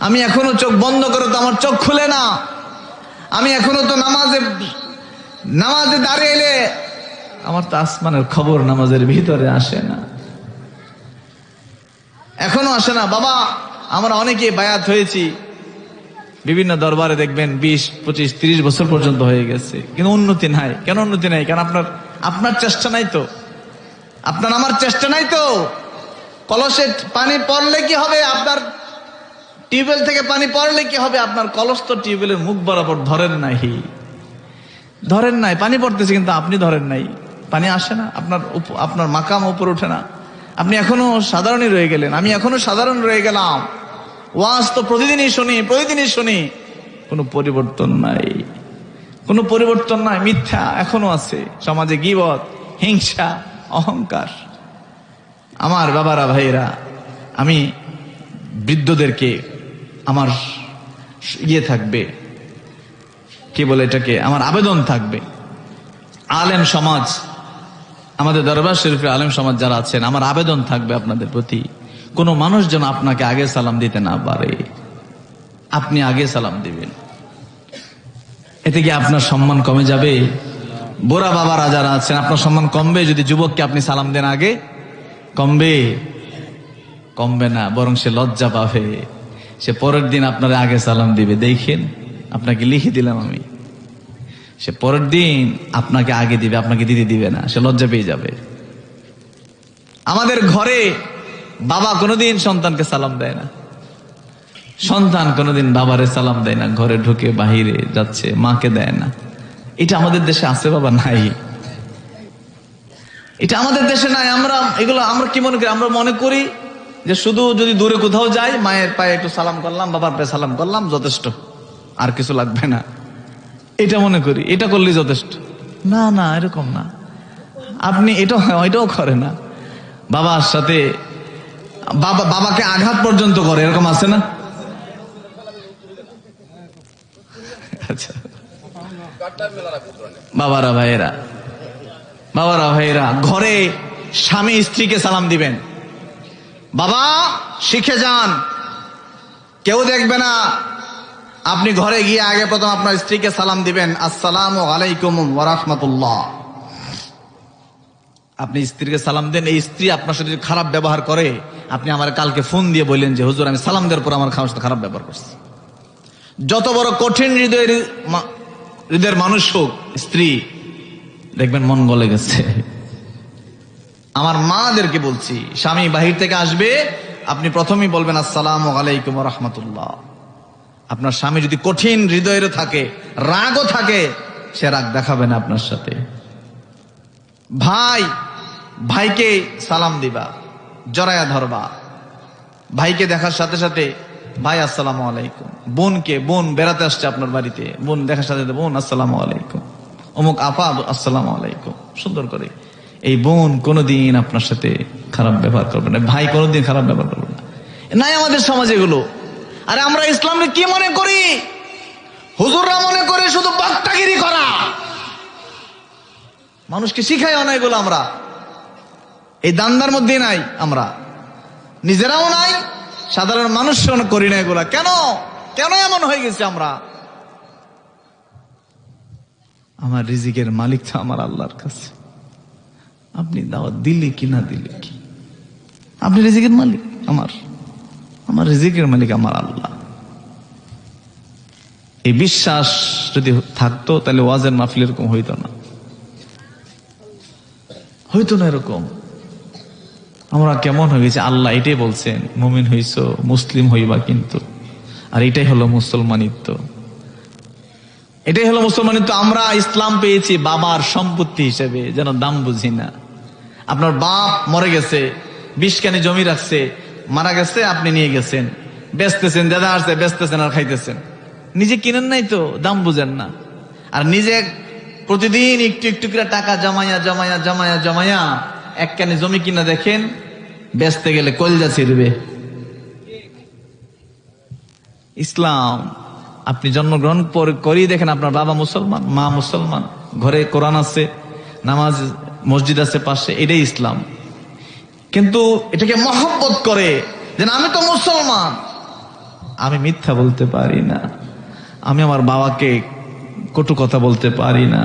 আমি এখনো চোখ বন্ধ করে তো আমার চোখ খুলে না, আমি এখনো তো নামাজে দাঁড়িয়ে আমার তো আসমানের খবর নামাজের ভিতরে আসে না, এখনো আসে না। বাবা, আমরা অনেকে বায়াত হয়েছি বিভিন্ন দরবারে, দেখবেন 20, 25, 30 বছর পর্যন্ত হয়ে গেছে, কিন্তু উন্নতি নাই। কেন উন্নতি নাই? কারণ আপনার চেষ্টা নাই তো, আপনার আমার চেষ্টা নাই তো। কলসে পানি পড়লে কি হবে? আপনার টিউবওয়েল থেকে পানি পড়লে কি হবে? আপনার কলস তো টিউবওয়েলের মুখ বরাবর ধরেন নাই, পানি পড়তেছে কিন্তু আপনি ধরেন নাই, পানি আসে না, আপনার মাকাম উপর ওঠে না, আপনি এখনো সাধারণই রয়ে গেলেন, আমি এখনো সাধারণ রয়ে গেলাম। ওয়াজ তো প্রতিদিনই শুনি, কোনো পরিবর্তন নাই, মিথ্যা এখনো আছে সমাজে, গীবত, হিংসা, অহংকার। আমার বাবারা, ভাইরা, আমি বৃদ্ধদেরকে আমার থাকবে, কি বলে এটাকে, আমার আবেদন থাকবে, আলেম সমাজ, আমাদের দরবার শরীফের আলেম সমাজ যারা আছেন, আমার আবেদন থাকবে আপনাদের প্রতি, কোন মানুষ যেন আপনাকে আগে সালাম দিতে না পারে, আপনি আগে সালাম দিবেন। এতে কি আপনার সম্মান কমে যাবে? বুড়া বাবারা যারা আছেন, আপনার সম্মান কমবে যদি যুবককে আপনি সালাম দেন আগে? কমবে না, বরং সে লজ্জা পাবে, সে পরের দিন আপনারা আগে সালাম দিবে। দেখেন, আপনাকে লিখে দিলাম আমি, সে পরের দিন আপনাকে আগে দিবে, আপনাকে দিবে না, সে লজ্জা পেয়ে যাবে। আমাদের ঘরে বাবা কোনোদিন সন্তানকে সালাম দেয় না, সন্তান কোনোদিন বাবারে সালাম দেয় না, ঘরে ঢুকে বাহিরে যাচ্ছে মাকে দেয় না। এটা আমাদের দেশে আছে বাবা? নাই, এটা আমাদের দেশে নাই। আমরা কি মনে করি? আমরা মনে করি যে শুধু যদি দূরে কোথাও যাই, মায়ের পায়ে একটু সালাম করলাম, বাবার পায়ে সালাম করলাম, যথেষ্ট, আর কিছু লাগবে না, এটা মনে করি, এটা করলে যথেষ্ট। না না, এরকম না। আপনি এটাও করে না, বাবার সাথে বাবাকে আঘাত পর্যন্ত করে, এরকম আছে না? আচ্ছা, বাবারা ভাইয়েরা, ঘরে স্বামী স্ত্রীকে সালাম দিবেন। বাবা শিখে যান, কেউ দেখবে না। আপনি ঘরে গিয়ে আগে প্রথম আপনার স্ত্রীকে সালাম দিবেন, আসসালামু আলাইকুম ওয়া রাহমাতুল্লাহ। আপনি স্ত্রীকে সালাম দেন, এই স্ত্রী আপনার সাথে খারাপ ব্যবহার করে, আপনি আমার কালকে ফোন দিয়ে বললেন যে হুজুর আমি সালাম দেওয়ার পর আমার সাথে খারাপ ব্যবহার করছি। যত বড় কঠিন হৃদয়ের মানুষ হোক, স্ত্রী দেখবেন মন গলে গেছে। আমার মাদেরকে বলছি, স্বামী বাহির থেকে আসবে, আপনি প্রথমেই বলবেন আসসালামু আলাইকুম ওয়া রাহমাতুল্লাহ। আপনার স্বামী যদি কঠিন হৃদয়ের থাকে, রাগও থাকে, সে রাগ দেখাবে না আপনার সাথে। ভাইকে সালাম দিবা, জড়ায়া ধরবা। ভাইকে দেখার সাথে সাথে ভাই আসসালামু আলাইকুম। বোন বেড়াতে আসছে আপনার বাড়িতে, বোন দেখার সাথে বোন আসসালামু আলাইকুম। অমুক আপা আসসালামু আলাইকুম। সুন্দর করে। এই বোন কোনোদিন আপনার সাথে খারাপ ব্যবহার করবে না, ভাই কোনোদিন খারাপ ব্যবহার করবে না। নাই আমাদের সমাজে এগুলো। আরে আমরা ইসলামকে কি মনে করি? হুজুররা মনে করে শুধু বক্তাগিরি করা। মানুষকে শিখাই না এগুলো। আমরা এই দান্দার মধ্যে নাই, আমরা নিজেরাও নাই, সাধারণ মানুষ করি না এগুলা। কেন এমন হয়ে গেছে? আমার রিজিকের মালিক তো আমার আল্লাহর কাছে। আপনি দাওয়াত দিলে কি না দিলে কি, আপনি রিজিকের মালিক। আমার রিজিকের মালিক আমার আল্লাহ। এই বিশ্বাস যদি থাকতো তাহলে ওয়াজের মাহফিল এরকম হইতো না এরকম। আমরা কেমন হয়ে গেছে? আল্লাহ এটাই বলছেন, মুমিন হইছো, মুসলিম হইবা কিন্তু। আর এটাই হলো মুসলমানিত্ব, এটাই হলো মুসলমানিত্ব। আমরা ইসলাম পেয়েছি বাবার সম্পত্তি হিসেবে, যেন দাম বুঝি না। আপনার বাপ মরে গেছে, 20 কানি জমি রাখছে, মারা গেছে, আপনি নিয়ে গেছেন, বেচতেছেন, দাদা আসছে বেচতেছেন আর খাইতেছেন। নিজে কিনেন নাই তো, দাম বুঝেন না। আর নিজে প্রতিদিন একটু একটু করে টাকা জমায়া 1 কানি জমি কিনা দেখেন, বেচতে গেলে কলজা ছিড়বে। ইসলাম আপনি জন্মগ্রহণ করি দেখেন, আপনার বাবা মুসলমান, মা মুসলমান, ঘরে কোরআন আছে, নামাজ মসজিদ আছে পাশে, এটাই ইসলাম। কিন্তু এটাকে মহব্বত করে যে আমি তো মুসলমান, আমি মিথ্যা বলতে পারি না, আমি আমার বাবাকে কটু কথা বলতে পারি না,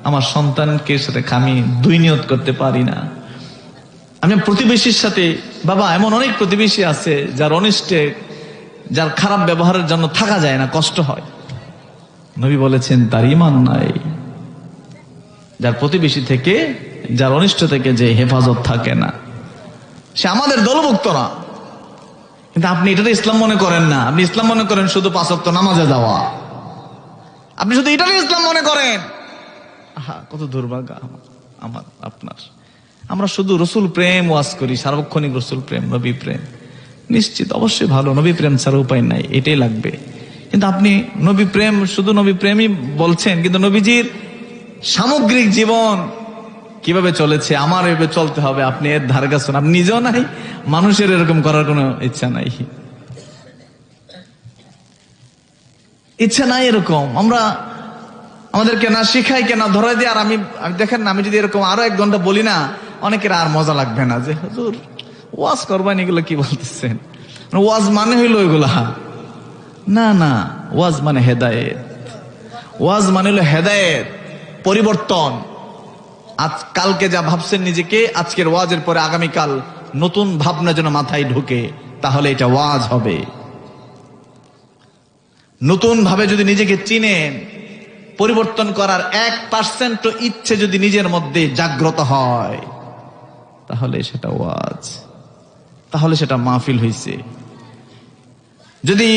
আমার সন্তানকে সাথে আমি দুই নিয়ত করতে পারি না, আমি প্রতিবেশীর সাথে, বাবা এমন অনেক প্রতিবেশী আছে যার অনিষ্টে, যার খারাপ ব্যবহারের জন্য থাকা যায় না, কষ্ট হয়। নবী বলেছেন তার ঈমান নাই। যার প্রতিবেশী থেকে, যার অনিষ্ট থেকে যে হেফাজত থাকে না, সে আমাদের দলভুক্ত না। কিন্তু আপনি এটাতে ইসলাম মনে করেন না। আপনি ইসলাম মনে করেন শুধু 5 ওয়াক্ত নামাজে যাওয়া। আপনি শুধু এটাই ইসলাম মনে করেন। আহা, কত দুর্ভাগ্য আমার আপনার। আমরা শুধু রসুল প্রেম ওয়াজ করি, সার্বক্ষণিক রসুল প্রেম, নবী প্রেম। নিশ্চিত অবশ্যই ভালো, নবী প্রেম ছাড়া উপায় নাই, এটাই লাগবে। কিন্তু আপনি নবী প্রেম, শুধু নবী প্রেমই বলছেন, কিন্তু নবীজির সামগ্রিক জীবন কিভাবে চলেছে, আমার এভাবে চলতে হবে, আপনি এর ধারে কাছে, আপনি নিজেও নাই, মানুষের এরকম করার কোনো ইচ্ছা নাই, এরকম আমরা আমাদেরকে না শিখাই কেন ধরে দিয়ে। আর আমি দেখেন না, আমি যদি এরকম আরো 1 ঘন্টা বলি না, অনেকের আর মজা লাগবে না যে হুজুর ওয়াজ করবেন, এগুলো কি বলতেছেন? ওয়াজ মানে হইলো এগুলা না, ওয়াজ মানে হেদায়েত। ওয়াজ মানে হলো হেদায়েত, পরিবর্তন। কালকে যা ভাবছেন নিজেকে, আজকের ওয়াজের পরে আগামীকাল নতুন ভাবনা যেন মাথায় ঢুকে, তাহলে এটা ওয়াজ হবে। নতুন ভাবে যদি নিজেকে চিনেন, পরিবর্তন করার 1% ইচ্ছে যদি নিজের মধ্যে জাগ্রত হয়, তাহলে সেটা ওয়াজ, তাহলে সেটা মাহফিল হইছে। যদি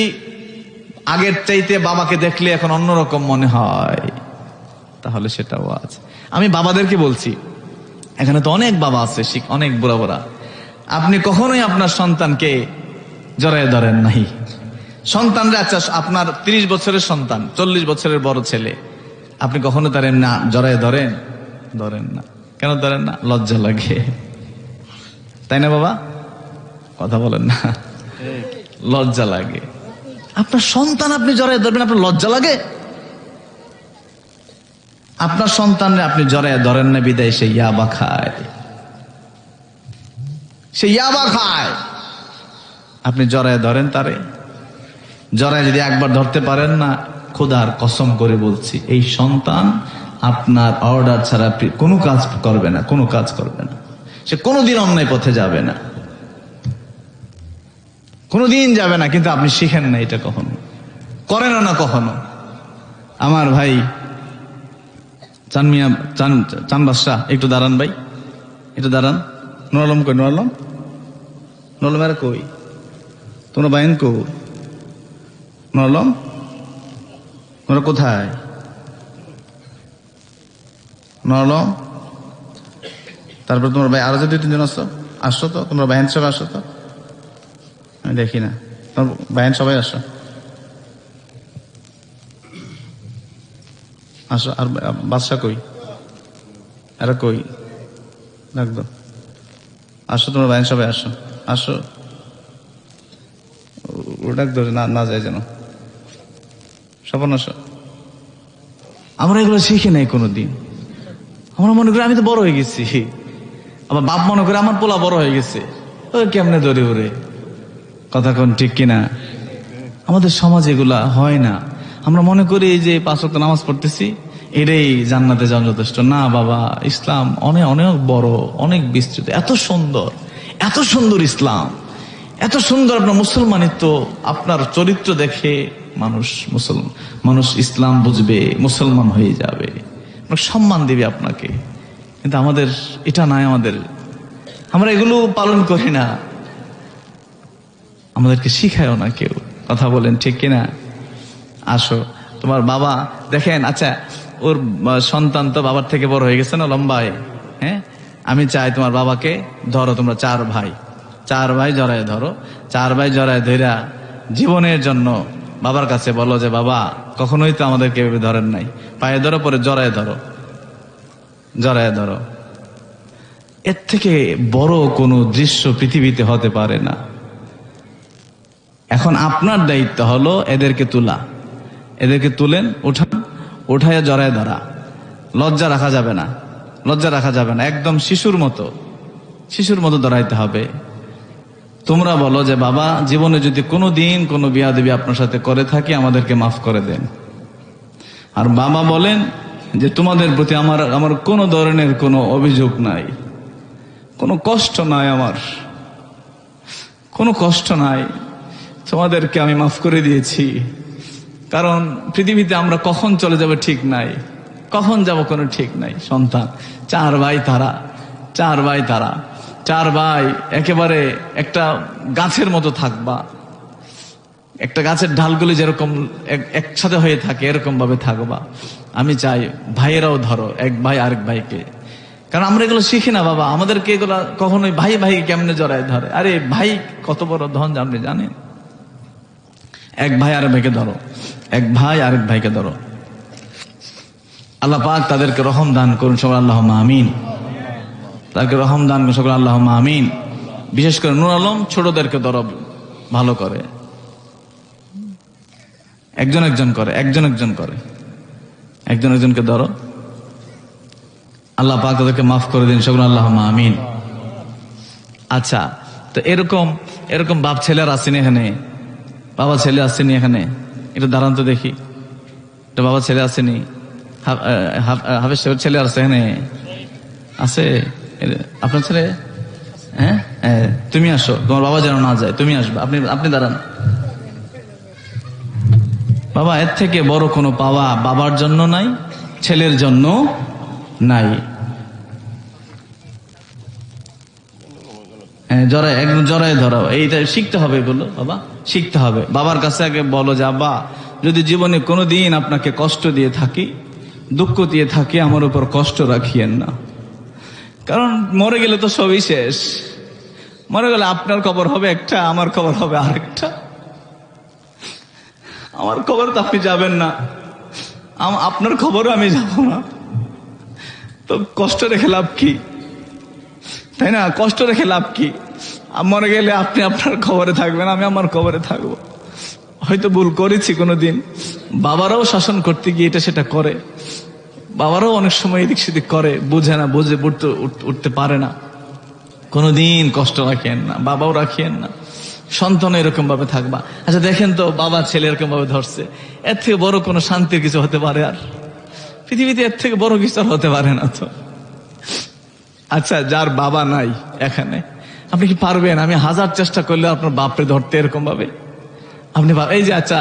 আগের চাইতে বাবাকে দেখলে এখন অন্যরকম মনে হয়, তাহলে সেটা ওয়াজ। আমি বাবাদেরকে বলছি, এখানে তো অনেক বাবা আছে, অনেক বুড়া বুড়া। আপনি কখনোই আপনার সন্তানকে জড়ায় ধরেন নাই, সন্তানরা, আচ্ছা আপনার 30 বছরের সন্তান, 40 বছরের বড় ছেলে, আপনি কখনো তার না জড়ায় ধরেন? ধরেন না। কেন ধরেন না? লজ্জা লাগে, তাই না বাবা? কথা বলেন না, লজ্জা লাগে। আপনার সন্তান আপনি জড়ায় ধরবেন, আপনার লজ্জা লাগে? আপনার সন্তানরে আপনি জড়ায় ধরেন না বিদায় সে ইয়াবা খায়, সে ইয়াবা খায়। আপনি জড়ায় ধরেন তারে, জড়ায় যদি একবার ধরতে পারেন না, খোদার কসম করে বলছি এই সন্তান আপনার অর্ডার ছাড়া কোনো কাজ করবে না, কোনো কাজ করবে না। সে কোনোদিন অন্যায় পথে যাবে না, কোনোদিন যাবে না। কিন্তু আপনি শিখেন না এটা, কখনো করেন না কখনো। আমার ভাই চান মিয়া, চান বাদশা, একটু দাঁড়ান ভাই, একটু দাঁড়ান। নুর আলম কই? নুর আলম, নুর আলম এরা কই? তোমরা বাইন কো? নুর আলম, তোমরা কোথায়? নুর আলম, তারপর তোমার ভাই আরো যে 2-3 জন আসছো, আসছো তো তোমরা বাহিন সবাই আসছো তো? আমি দেখি না, তোমার বাহিন সবাই আসো, আসো। আর বাদশা কই? এরা কই? রাখবো, আসো তোমরা বাহিন সবাই আসো, আসো। ওটা ধরে না যায় যেন। স্বপন আসো। আমরা এগুলো শিখি নাই কোনোদিন। আমরা মনে করি আমি তো বড় হয়ে গেছি, আবার বাপ মনে করে আমার পোলা বড় হয়ে গেছে, ও কেমনে ধরে ওরে। কথা কোন ঠিক কিনা? আমাদের সমাজ এগুলা হয় না। আমরা মনে করি যে 5 ওয়াক্ত নামাজ পড়তেছি এটাই জান্নাতে যাওয়া যথেষ্ট। না বাবা, ইসলাম অনেক অনেক বড়, অনেক বিস্তৃত, এত সুন্দর, এত সুন্দর ইসলাম, এত সুন্দর আপনার মুসলমানিত্ব। আপনার চরিত্র দেখে মানুষ ইসলাম বুঝবে, মুসলমান হয়ে যাবে, সম্মান দিবে আপনাকে। কিন্তু আমাদের এটা নাই, আমরা এগুলো পালন করি না, আমাদেরকে শিখায়ও না কেউ। কথা বলেন ঠিক কিনা? আসো, তোমার বাবা দেখেন, আচ্ছা ওর সন্তান তো বাবার থেকে বড় হয়ে গেছে না, লম্বায়। হ্যাঁ, আমি চাই তোমার বাবাকে ধরো, তোমরা 4 ভাই জড়ায় ধরো। 4 ভাই জড়ায় ধরা জীবনের জন্য বাবার কাছে বলো যে বাবা কখনোই তো আমাদেরকে এভাবে ধরেন নাই, পায়ে ধরো, পরে জড়ায় ধরো। এর থেকে বড় কোনো দৃশ্য পৃথিবীতে হতে পারে না। এখন আপনার দায়িত্ব হলো এদেরকে তুলেন, উঠায় জড়ায় ধরা। লজ্জা রাখা যাবে না, একদম শিশুর মতো ধরাইতে হবে। তোমরা বলো যে বাবা জীবনে যদি কোনোদিন কোনো বিয়াদবি আপনার সাথে করে থাকি আমাদেরকে মাফ করে দেন। আর বাবা বলেন যে তোমাদের প্রতি আমার কোনো ধরনের কোনো অভিযোগ নাই, কোনো কষ্ট নাই, আমার কোনো কষ্ট নাই, তোমাদেরকে আমি মাফ করে দিয়েছি। কারণ পৃথিবীতে আমরা কখন চলে যাব ঠিক নাই, কখন যাব কোনো ঠিক নাই। সন্তান 4 ভাই একেবারে একটা গাছের মতো থাকবা, একটা গাছের ডালগুলি যেরকম একসাথে হয়ে থাকে এরকম ভাবে থাকবা। আমি চাই ভাইয়েরাও ধরো এক ভাই আরেক ভাইকে, কারণ আমরা এগুলো শিখি না বাবা। আমাদেরকে এগুলো কখনোই ভাই কেমনে জড়ায় ধরে। আরে ভাই কত বড় ধন আপনি জানেন? এক ভাই আরেক ভাইকে ধরো। আল্লাহ পাক তাদেরকে রহম দান করুন সকল, আল্লাহুম্মা আমিন। তাদেরকে রহম দান করুন সকল, আল্লাহুম্মা আমিন। বিশেষ করে নূর আলম ছোটদেরকে ধরো ভালো করে, একজন করে ধরো। আল্লাহ পাক তাদেরকে মাফ করে দিন সকল, আল্লাহুম্মা আমিন। আচ্ছা, তো এরকম বাপ ছেলের আসেনি এখানে, বাবা ছেলে আসেনি এখানে? এটা দাঁড়ান তো দেখি, এটা বাবা ছেলে আসেনি? হাফেজ সাহেবের ছেলে আছে এখানে? আছে আপনার ছেলে? হ্যাঁ, তুমি আসো, তোমার বাবা যেন না যায়, তুমি আসবে। আপনি দাঁড়ান। বাবা এর থেকে বড় কোনো পাওয়া বাবার জন্য নাই, ছেলের জন্য নাই। জড়ায় ধরো, এইটা শিখতে হবে, এগুলো বাবা শিখতে হবে। বাবার কাছে আগে বলো যে আব্বা যদি জীবনে কোনোদিন আপনাকে কষ্ট দিয়ে থাকি, দুঃখ দিয়ে থাকি, আমার উপর কষ্ট রাখিয়েন না। কারণ মরে গেলে তো সবই শেষ। মরে গেলে আপনার কবর হবে একটা, আমার কবর হবে আরেকটা। আমার খবর তো আপনি যাবেন না, আপনার খবরও আমি যাব না, তো কষ্ট রেখে লাভ কি? তাই না? কষ্ট রেখে লাভ কি? মরে গেলে আপনি আপনার খবরে থাকবেন, আমি আমার খবরে থাকবো। হয়তো ভুল করেছি কোনোদিন, বাবারাও শাসন করতে গিয়ে এটা সেটা করে, বাবারাও অনেক সময় এদিক সেদিক করে, বুঝে না, বুঝে উঠতে পারে না। কোনোদিন কষ্ট রাখেন না, বাবাও রাখিয়েন না, সন্তান এরকম ভাবে থাকবা। আচ্ছা দেখেন তো, বাবা ছেলে এরকম ভাবে ধরছে, এর থেকে বড় কোনো শান্তির কিছু হতে পারে? আর পৃথিবীতে এর থেকে বড় কিছু আর হতে পারে না তো। আচ্ছা, যার বাবা নাই এখানে, আপনি কি পারবেন? আমি হাজার চেষ্টা করলে আপনার বাপরে ধরতে এরকম ভাবে আপনি এই যে, আচ্ছা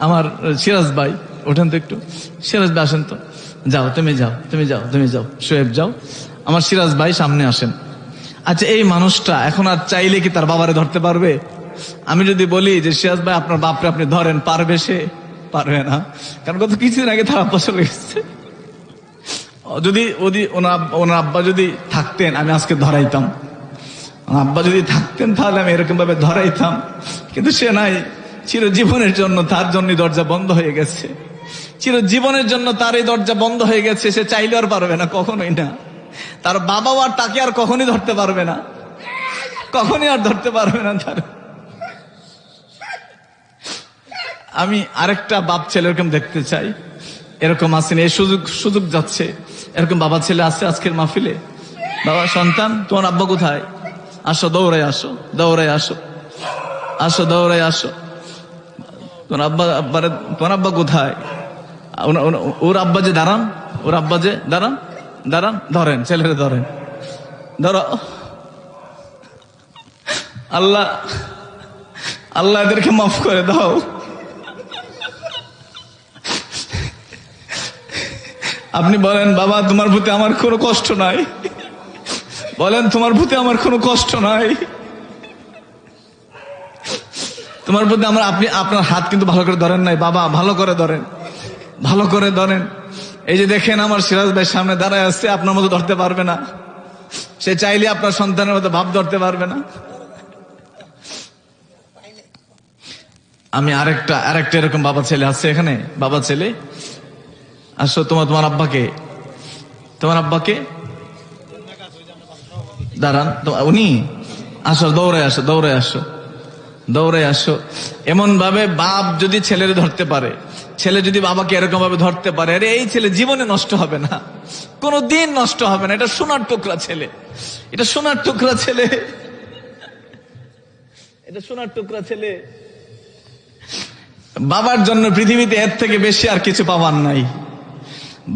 আমার সিরাজ ভাই, ওঠেন তো একটু, সিরাজ ভাই আসেন তো, যাও তুমি যাও, তুমি যাও, তুমি যাও, শোয়েব যাও, আমার সিরাজ ভাই সামনে আসেন। আচ্ছা, এই মানুষটা এখন আর চাইলে কি তার বাবারে ধরতে পারবে? আমি যদি বলি যে সিরাজ ভাই আপনার বাপরে আপনি ধরেন, পারবে সে? পারবে না, কারণ গত কিছুদিন আগে তার আব্বা চলে গেছে। যদি ওনার আব্বা যদি থাকতেন, আমি আজকে ধরাইতাম। আব্বা যদি থাকতেন তাহলে আমি এরকম ভাবে ধরাইতাম, কিন্তু সে নাই। চিরজীবনের জন্য তার জন্য দরজা বন্ধ হয়ে গেছে, চিরজীবনের জন্য তার এই দরজা বন্ধ হয়ে গেছে। সে চাইলে আর পারবে না, কখনোই না। তার বাবাও আর তাকে আর কখনই ধরতে পারবে না, কখনই আর ধরতে পারবে না তার। আমি আরেকটা বাপ ছেলে এরকম দেখতে চাই, এরকম আসেন, এই সুযোগ যাচ্ছে, এরকম বাবা ছেলে আছে আজকের মাহফিলে। বাবা, সন্তান তোমার আব্বা কোথায়? আসো, দৌড়াই আসো, দৌড়াই আসো, আসো দৌড়াই আসো। তোমার আব্বা কোথায়? ওর আব্বা যে দাঁড়ান, ওর আব্বা যে দাঁড়ান, দাঁড়ান, ধরেন ছেলেরে, ধরেন, ধরো। আল্লাহ, আল্লাহ এদেরকে মাফ করে দাও। আপনি বলেন, বাবা তোমার প্রতি আমার কোনো কষ্ট নাই, বলেন তোমার প্রতি আমার কোনো কষ্ট নাই, তোমার প্রতি আমার, আপনি আপনার হাত কিন্তু ভালো করে ধরেন নাই বাবা, ভালো করে ধরেন, ভালো করে ধরেন। এই যে দেখেন আমার সিরাজ ভাই সামনে দাঁড়ায় আসছে, আপনার মতো ধরতে পারবে না, সে চাইলে আপনার সন্তানের মতো ভাব ধরতে পারবে না। আমি আরেকটা এরকম বাবা ছেলে আছে এখানে, বাবা ছেলে আসো, তোমার আব্বাকে, তোমার আব্বাকে দাঁড়ান, উনি আসো, দৌড়ে আসো, দৌড়ে আসো, দৌড়ে আসো। এমন ভাবে বাপ যদি ছেলেরে ধরতে পারে, ছেলে যদি বাবাকে এরকম ভাবে ধরতে পারে, আরে এই ছেলে জীবনে নষ্ট হবে না, কোনো দিন নষ্ট হবে না। এটা সোনার টুকরা ছেলে, এটা সোনার টুকরা ছেলে, এটা সোনার টুকরা ছেলে। বাবার জন্য পৃথিবীতে এর থেকে বেশি আর কিছু পাবার নাই,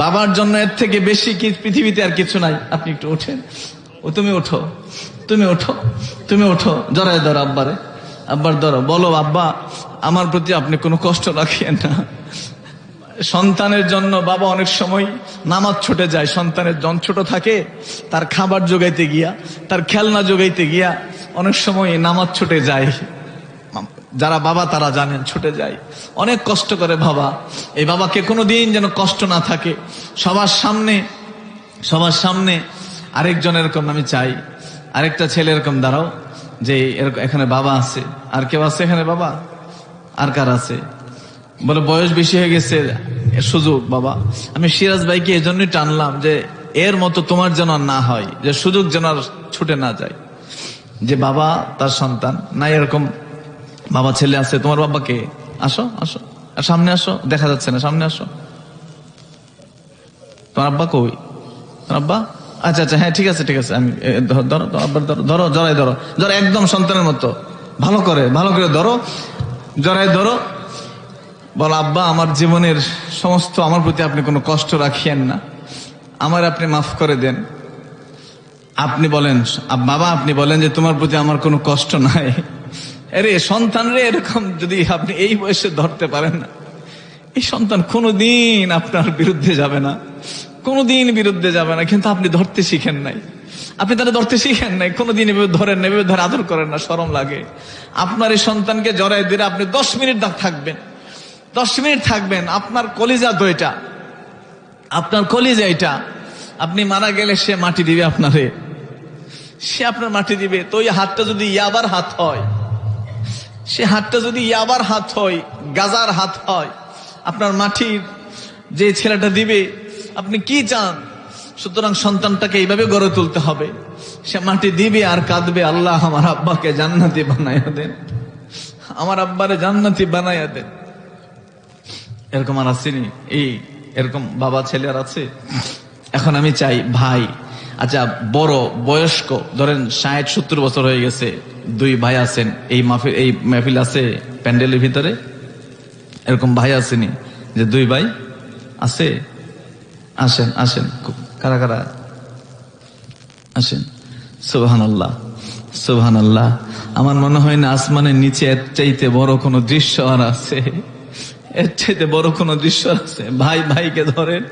বাবার জন্য এর থেকে বেশি কি পৃথিবীতে আর কিছু নাই। আপনি একটু ওঠেন, ও তুমি ওঠো, তুমি ওঠো, তুমি ওঠো, জড়ায় ধরো আব্বারে, আব্বার ধরো, বলো আব্বা আমার প্রতি আপনি কোনো কষ্ট রাখেন না। সন্তানের জন্য বাবা অনেক সময় নামাজ ছুটে যায়, সন্তানের জন ছোট থাকে, তার খাবার জোগাইতে গিয়া, তার খেলনা জোগাইতে গিয়া অনেক সময় নামাজ ছুটে যায়। যারা বাবা তারা জানেন, ছুটে যায়, অনেক কষ্ট করে বাবা। এই বাবাকে কোনোদিন যেন কষ্ট না থাকে। সবার সামনে আরেকজন এরকম আমি চাই, আরেকটা ছেলে এরকম দাঁড়াও, যে এরকম এখানে বাবা আছে, আর কেউ আছে এখানে বাবা? আর কার আছে? বলে বয়স বেশি হয়ে গেছে, সুযোগ। বাবা, আমি সিরাজ ভাইকে এজন্যই টানলাম যে এর মতো তোমার যেন না হয়, যে সুযোগ যেন আর ছুটে না যায়, যে বাবা তার সন্তান না এরকম বাবা ছেলে আছে। তোমার বাবাকে আসো, আসো, সামনে আসো, দেখা যাচ্ছে না, সামনে আসো। তোমার আব্বা কই? তোমার আব্বা? আচ্ছা আচ্ছা, হ্যাঁ ঠিক আছে, ঠিক আছে, আমি ধরো, আব্বার ধরো, ধরো, জড়াই ধরো, ধরো, একদম সন্তানের মতো ভালো করে ধরো, জড়াই ধরো। বল, আব্বা আমার জীবনের সমস্ত, আমার প্রতি আপনি কোনো কষ্ট রাখিয়েন না, আমার আপনি মাফ করে দেন। আপনি বলেন, বাবা আপনি বলেন যে তোমার প্রতি আমার কোনো কষ্ট নাই। আরে সন্তান রে, এরকম যদি আপনি এই বয়সে ধরতে পারেন না, এই সন্তান কোনোদিন আপনার বিরুদ্ধে যাবে না, কোনোদিন বিরুদ্ধে যাবে না। কিন্তু আপনি ধরতে শিখেন নাই, আপনি তারা ধরতে শিখেন নাই, কোনোদিন এভাবে ধরেন না, এভাবে ধরে আদর করেন না, শরম লাগে। আপনার এই সন্তানকে জড়াই দিলে আপনি 10 মিনিট থাকবেন, 10 মিনিট থাকবেন। আপনার কলিজা তো এটা, আপনার কলিজা এটা। আপনি মারা গেলে সে মাটি দিবে আপনারে, সে আপনার মাটি দিবে। তো ওই হাতটা যদি ইয়াবার হাত হয়, সে হাতটা যদি ইয়াবার হাত হয়, গাজার হাত হয়, আপনার মাটির যে ছেলেটা দিবে, আপনি কি চান? সুতরাং সন্তানটাকে এইভাবে গড়ে তুলতে হবে, সে মাটি দিবে আর কাঁদবে, আল্লাহ আমার আব্বাকে জান্নাতি বানাইয়া দেন, আমার আব্বারে জান্নাতি বানাইয়া দেন। এরকম আর আসেনি? এরকম বাবা ছেলে আর আছে? এখন আমি চাই ভাই, আচ্ছা বড় বয়স্ক, ধরেন 60-70 বছর হয়ে গেছে, 2 ভাই আছেন এই মাহফিল আছে প্যান্ডেলের ভিতরে, এরকম ভাই আসেনি যে 2 ভাই আছে? আসেন আসেন, কারা কারা আসেন। সুবহানাল্লাহ সুবহানাল্লাহ। আমার মনে হয় না আসমানের নিচে এর চাইতে বড় কোনো দৃশ্য আর আছে, এর চাইতে বড় কোনো দৃশ্য আছে। ভাই ভাইকে ধরেন।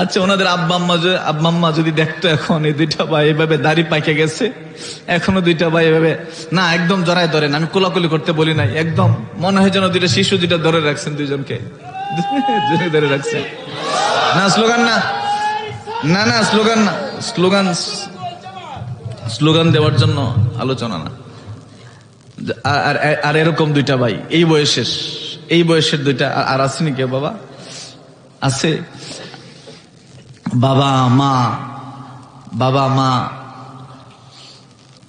আচ্ছা ওনাদের আব্বা আম্মা যদি দেখতো এখন এই 2টা ভাই এভাবে দাড়ি পাইকে গেছে, এখনো 2টা ভাই এভাবে না, একদম জড়ায় ধরেন, আমি কোলাকুলি করতে বলি নাই, একদম মনে হয় যেন 2টা শিশু 2টা ধরে রাখছেন, 2জনকে ধরে রাখছেন। না স্লোগান না, না না স্লোগান না, স্লোগান দেওয়ার জন্য আলোচনা না। আর এরকম 2টা ভাই এই বয়সের 2টা আর আসেনি কেউ? বাবা আছে? বাবা মা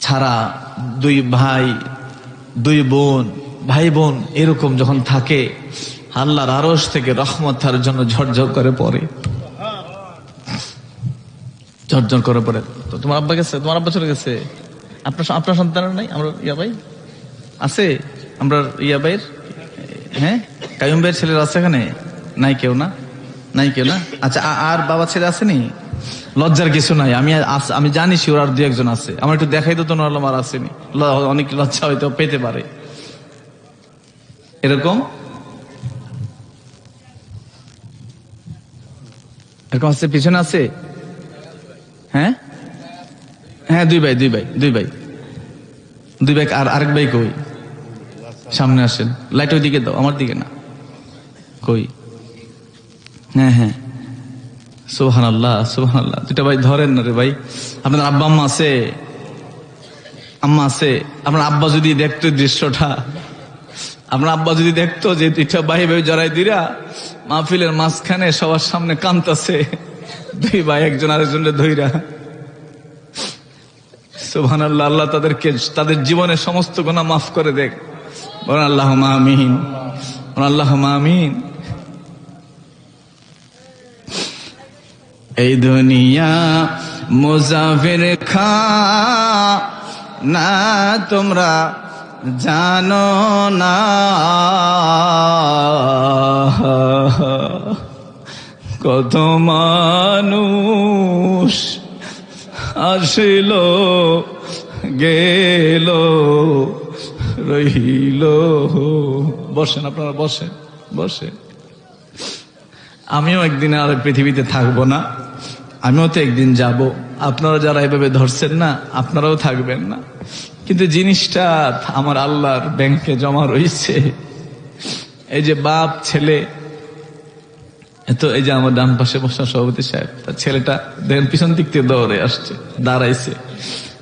ছাড়া 2 ভাই 2 বোন, ভাই বোন এরকম যখন থাকে, আল্লাহর আরশ থেকে রহমত তার জন্য ঝরঝর করে পড়ে, ঝরঝর করে পড়ে। তো তোমার আব্বা গেছে, তোমার আব্বা চলে গেছে, আপনার সন্তানের নাই? আমরা ইয়া ভাই আছে, আমরা ইয়া ভাইয়ের, হ্যাঁ কাইম ভাইয়ের ছেলেরা আছে এখানে? নাই কেউ? না নাই কেউ না? আচ্ছা আর বাবা ছেলে আসেনি? লজ্জার কিছু নাই, আমি জানি শিওর আর 2-1 জন আছে, আমার একটু দেখাই তো তোমার আর আসেনি, অনেক লজ্জা হয়তো পেতে পারে। এরকম আছে, পিছনে আছে? হ্যাঁ হ্যাঁ 2 ভাই আর আরেক ভাই কই? সামনে আসেন, লাইট ওই দিকে দাও, আমার দিকে না। কই? হ্যাঁ হ্যাঁ সুবহানাল্লাহ সুবহানাল্লাহ। 2টা ভাই ধরেন না রে ভাই। আপনার আব্বা আম্মা আছে? আম্মা আছে? আপনার আব্বা যদি দেখতো দৃশ্যটা, আপনার আব্বা যদি দেখতো যে 2টা ভাই ভাই জড়াই দিরা মাহফিলের মাঝখানে সবার সামনে কাঁদতাছে, 2 ভাই একজন আরেকজনের ধইরা, সুবহানাল্লাহ, আল্লাহ তাদের জীবনের সমস্ত গুনাহ মাফ করে দেখ। বলেন আল্লাহুম্মা আমিন, আল্লাহুম্মা আমিন। এই দুনিয়া মুসাফির খানা, তোমরা জানো না কত মানুষ আসিল গেল রইল। বসেন আপনারা, বসেন। আমিও একদিন আর পৃথিবীতে থাকবো না, আমিও তো একদিন যাব। আপনারা যারা এভাবে ধরছেন না, আপনারাও থাকবেন না, কিন্তু জিনিসটা আমার আল্লাহর ব্যাংকে জমা রয়েছে। এই যে বাপ ছেলে, এত এই যে আমার ডান পাশে বসা সভাপতি সাহেব, তার ছেলেটা দেখেন পিছন দিক থেকে দৌড়ে আসছে,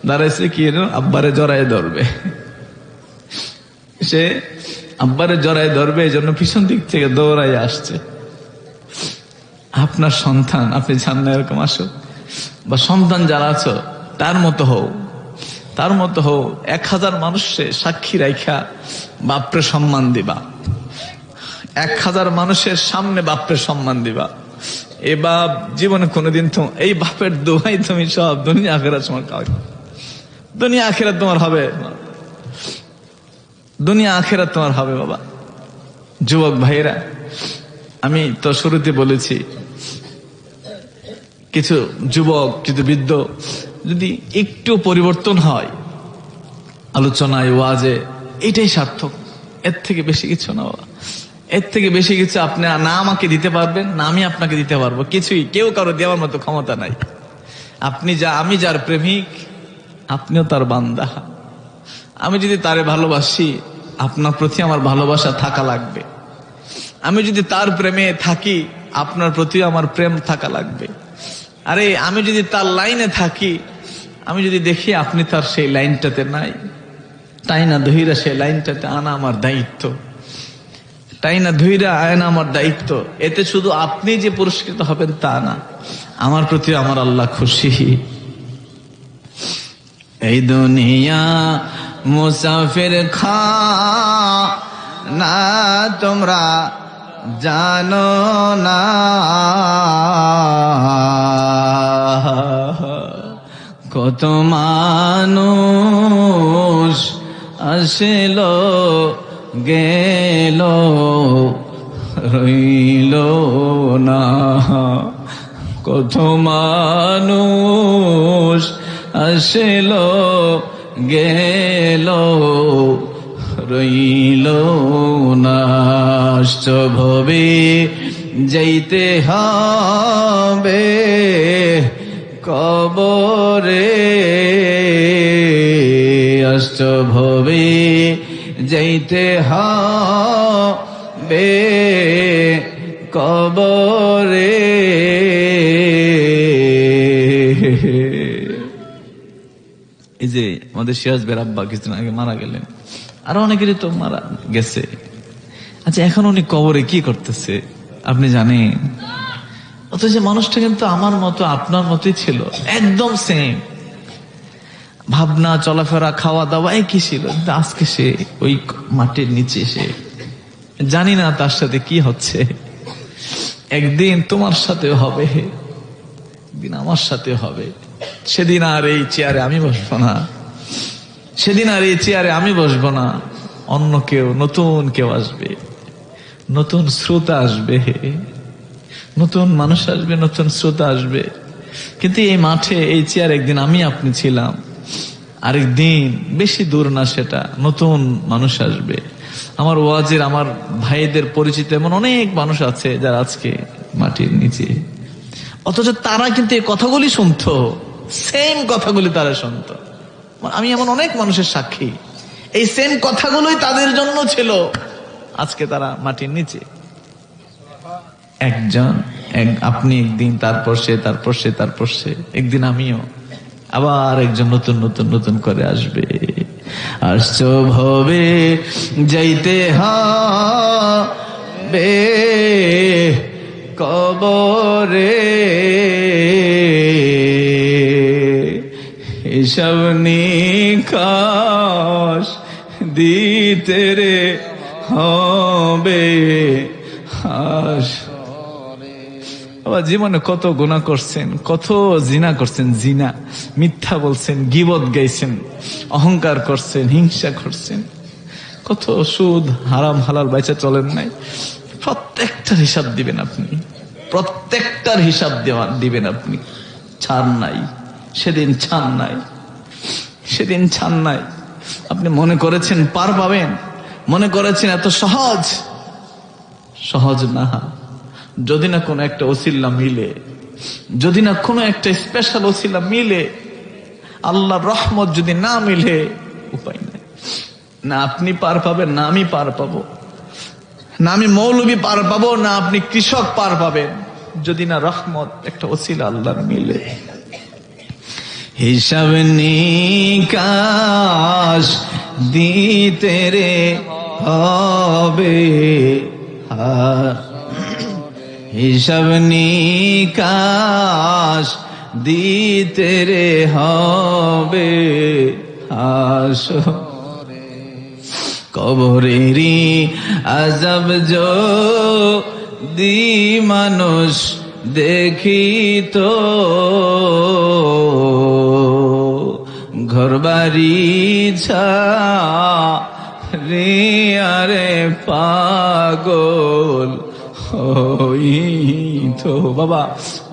দাঁড়াইছে কি আব্বারে জড়ায় ধরবে, সে আব্বারে জড়ায় ধরবে, এই জন্য পিছন দিক থেকে দৌড়াই আসছে। আপনার সন্তান, আপনি চান না এরকম আসুক? বা সন্তান যারা আছো তার মতো হও, 1000 মানুষে সাক্ষী রাখা বাপরে সম্মান দিবা, 1000 মানুষের সামনে বাপরে সম্মান দিবা। এ বাপ জীবনে কোনোদিন এই বাপের দোহাই তুমি সব দুনিয়া আখেরাত তোমার, দুনিয়া আখেরাত তোমার হবে, দুনিয়া আখেরাত তোমার হবে বাবা। যুবক ভাইয়েরা, আমি তো শুরুতে বলেছি, কিছু যুবক কিছু বৃদ্ধ যদি একটু পরিবর্তন হয় আলোচনায় ওয়াজে, এটাই সার্থক। এর থেকে বেশি কিছু না বাবা, এর থেকে বেশি কিছু আপনি না আমাকে দিতে পারবেন না আমি আপনাকে দিতে পারবো, কিছুই কেউ কারো দেওয়ার মতো ক্ষমতা নাই। আমি যার প্রেমিক, আপনিও তার বান্দা। আমি যদি তারে ভালোবাসি, আপনার প্রতি আমার ভালোবাসা থাকা লাগবে। আমি যদি তার প্রেমে থাকি, আপনার প্রতি আমার প্রেম থাকা লাগবে। আরে আমি যদি তার লাইনে থাকি, আমি যদি দেখি আপনি তার সেই লাইনটাতে নাই, টাইনা ধইরা সে লাইনটাতে আনা আমার দায়িত্ব, টাইনা ধইরা আয়না আমার দায়িত্ব। এতে শুধু আপনি যে পুরস্কৃত হবেন তা না, আমার প্রতি আমার আল্লাহ খুশি। এই দুনিয়া মুসাফির খানা তোমরা জানো না, কত মানুষ আসিল গেল রইল না, কত মানুষ আসিল গেল রইল না, ভবে যাইতে হবে কবরে, ভবে যাইতে হবে কবরে। এই যে আমাদের সিরাজ ভাইয়ের আব্বা কিছুদিন আগে মারা গেলেন, আরো অনেকেরই তো মারা গেছে। আচ্ছা, এখন উনি কবরে কি করতেছে আপনি জানেন? অথচ মানুষটা কিন্তু আমার মতো আপনার মতোই ছিল, একদম সেম ভাবনা, চলাফেরা, খাওয়া দাওয়া একই ছিল। কিন্তু আজকে সে ওই মাটির নিচে, সে জানি না তার সাথে কি হচ্ছে। একদিন তোমার সাথেও হবে, একদিন আমার সাথেও হবে। সেদিন আর এই চেয়ারে আমি বসবো না, সেদিন আর এই চেয়ারে আমি বসবো না, অন্য কেউ, নতুন কেউ আসবে, নতুন শ্রোতা আসবে, নতুন মানুষ আসবে, নতুন শ্রোতা আসবে। কিন্তু এই মাঠে, এই চেয়ার একদিন আমি আপনি ছিলাম, আরেকদিন বেশি দূর না সেটা নতুন মানুষ আসবে। আমার ওয়াজের, আমার ভাইদের পরিচিত এমন অনেক মানুষ আছে যারা আজকে মাটির নিচে, অথচ তারা কিন্তু এই কথাগুলি শুনতো, সেম কথাগুলি তারা শুনতো। আমি এমন অনেক মানুষের সাক্ষী, এই সেম কথাগুলোই তাদের জন্য ছিল, আজকে তারা মাটির নিচে। আপনি একদিন, তারপর সে, তারপর সে, তারপর সে, একদিন আমিও, আবার একজন নতুন নতুন নতুন করে আসবে। আসছো ভবে যাইতে হবে কবরে, হিসাব নিকাশ দিতে রে হবে। জীবনে কত গুনাহ করছেন, কত জিনা করছেন, জিনা, মিথ্যা বলছেন, গীবত গাইছেন, অহংকার করছেন, হিংসা করছেন, কত সুদ হারাম হালাল বাইচা চলেন নাই। প্রত্যেকটার হিসাব দিবেন আপনি, প্রত্যেকটার হিসাব দিবেন আপনি। ছাড় নাই সেদিন, ছাড় নাই সেদিন, ছাড় নাই। আপনি মনে করেছেন পার পাবেন, মনে করেছেন এত সহজ, সহজ না। যদি না কোনো একটা ওসিলা মিলে, যদি না কোনো একটা স্পেশাল ওসিলা মিলে, আল্লাহর রহমত যদি না মিলে, উপায় নাই। না আপনি পার পাবেন, না আমি পার পাবো, না আমি মৌলবী পার পাবো, না আপনি কৃষক পার পাবেন, যদি না রহমত একটা ওসিলা আল্লাহর মিলে। হিসাব নিকাশ দিতে রে হবে, হিসাব নিকাশ দিতে রে হবে। আসো কবরেরই আযাব যদি মানুষ দেখিত, ঘরবাড়ি ছাড়িয়ারে পাগল তো। বাবা,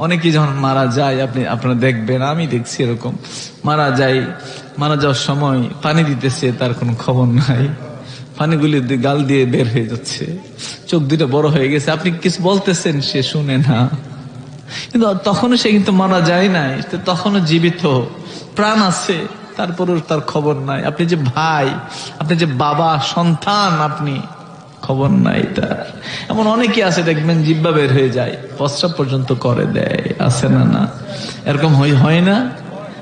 অনেকেই যখন মারা যায়, আপনারা দেখবেন, আমি দেখছি এরকম, মারা যাওয়ার সময় পানি দিতেছে, তার কোনো খবর নাই, পানিগুলি গাল দিয়ে বের হয়ে যাচ্ছে, চোখ দুটো বড় হয়ে গেছে, আপনি কিছু বলতেছেন সে শুনে না, কিন্তু তখনও সে কিন্তু মারা যায় নাই, তখনও জীবিত, প্রাণ আছে, তারপরেও তার খবর নাই। আপনি যে ভাই, আপনি যে বাবা, সন্তান, আপনি খবর নাই তার। এমন অনেকে আছে দেখবেন জিহ্বা বের হয়ে যায়, প্রস্রাব পর্যন্ত করে দেয়, আছে না? না এরকম হয় না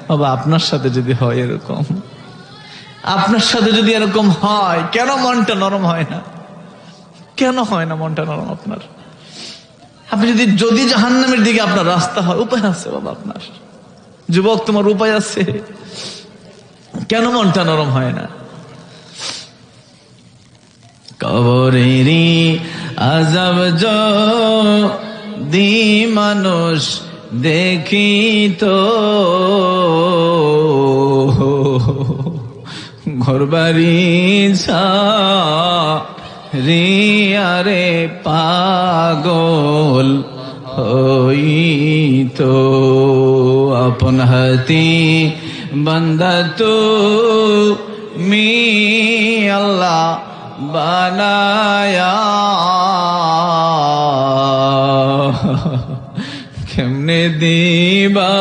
বাবা? আপনার সাথে যদি হয় এরকম, আপনার সাথে যদি এরকম হয়, কেন মনটা নরম হয় না? কেন হয় না মনটা নরম আপনার? আপনি যদি জাহান্নামের দিকে আপনার রাস্তা হয়, উপায় আছে বাবা আপনার, যুবক তোমার উপায় আছে, কেন মনটা নরম হয় না? কবরেরই আযাব যদি মানুষ দেখিত, ঘরবাড়ি রিয়ারে পাগল হইত, আপন হাতি বান্দা তুমি আল্লাহ বানায়া, কেমনে দিবা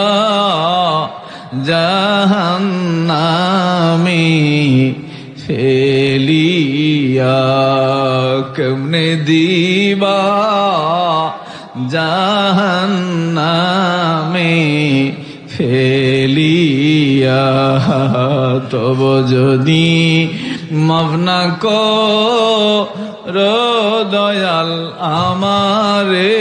জাহান্নামে ফেলিয়া, কেমনে দিবা জাহান্নামে ফেলিয়া, তব যদি মাফ না করো দয়াল আমারে,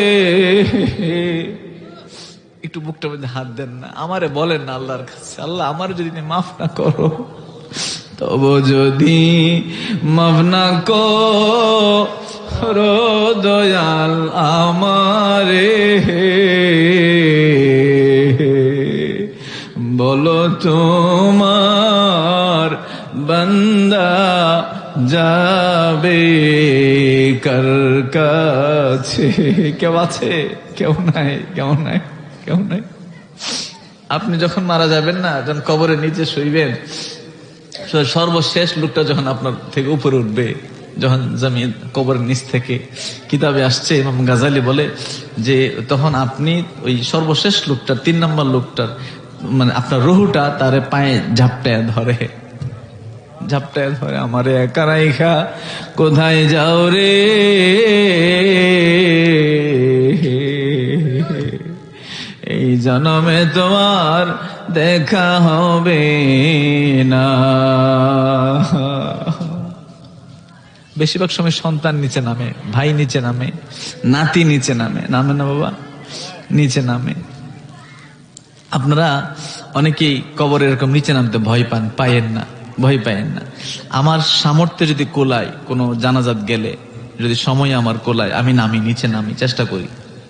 একটু বুকটা মধ্যে হাত দেন না, আমারে বলেন না আল্লাহর কাছে, আল্লাহ আমার যদি মাফ না করো, তবু যদি মাফ না করো দয়াল আমারে, বলো তোমার বান্দা যাবে কার কাছে? কেউ আছে? কেউ নাই, কেউ নাই, কেউ নাই। আপনি যখন মারা যাবেন না, যখন কবরের নিচে শুইবেন, সর্বশেষ লোকটা যখন আপনার থেকে উপরে উঠবে, যখন জামিন কবরের নিচ থেকে, কিতাবে আসছে ইমাম গাজালি বলে যে তখন আপনি ওই সর্বশেষ লোকটার 3 নম্বর লোকটার মানে আপনার রুহুটা তারে পায়ে ঝাপটায় ধরে, ঝাপটায় ধরে, আমারে একা রাইখা কোথায় যাও রে, এই জন্মে তোমার দেখা হবে না। বেশিরভাগ সময় সন্তান নিচে নামে, ভাই নিচে নামে, নাতি নিচে নামে, নামে না বাবা? নিচে নামে। আপনারা অনেকেই কবরে এরকম নিচে নামতে ভয় পান, পায়েন না, ভয় পায়েন না। আমার সামর্থ্যে যদি কোলায়, কোনো জানাজাত গেলে যদি সময় আমার কোলায়, আমি নামি, নিচে নামি, চেষ্টা করি।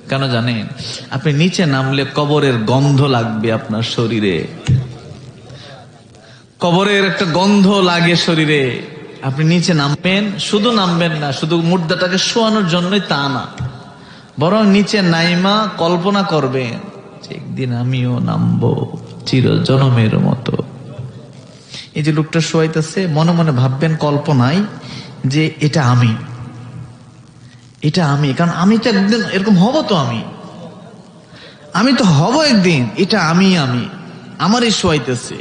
কেন জানেন? আপনি নিচে নামলে কবরের গন্ধ লাগবে আপনার শরীরে, কবরের একটা গন্ধ লাগে শরীরে। আপনি নিচে নামবেন, শুধু নামবেন না, শুধু মুর্দাটাকে শোয়ানোর জন্যই তা না, বরং নিচে নাইমা কল্পনা করবেন একদিন আমিও নামবো চিরজনমের মতো। এই যে লোকটা শোয়াইতেছে, মনে মনে ভাববেন কল্পনায় যে এটা আমি, এটা আমি, কারণ আমি তো একদিন এরকম হব, তো আমি তো হব একদিন, এটা আমি আমারই শোয়াইতেছে,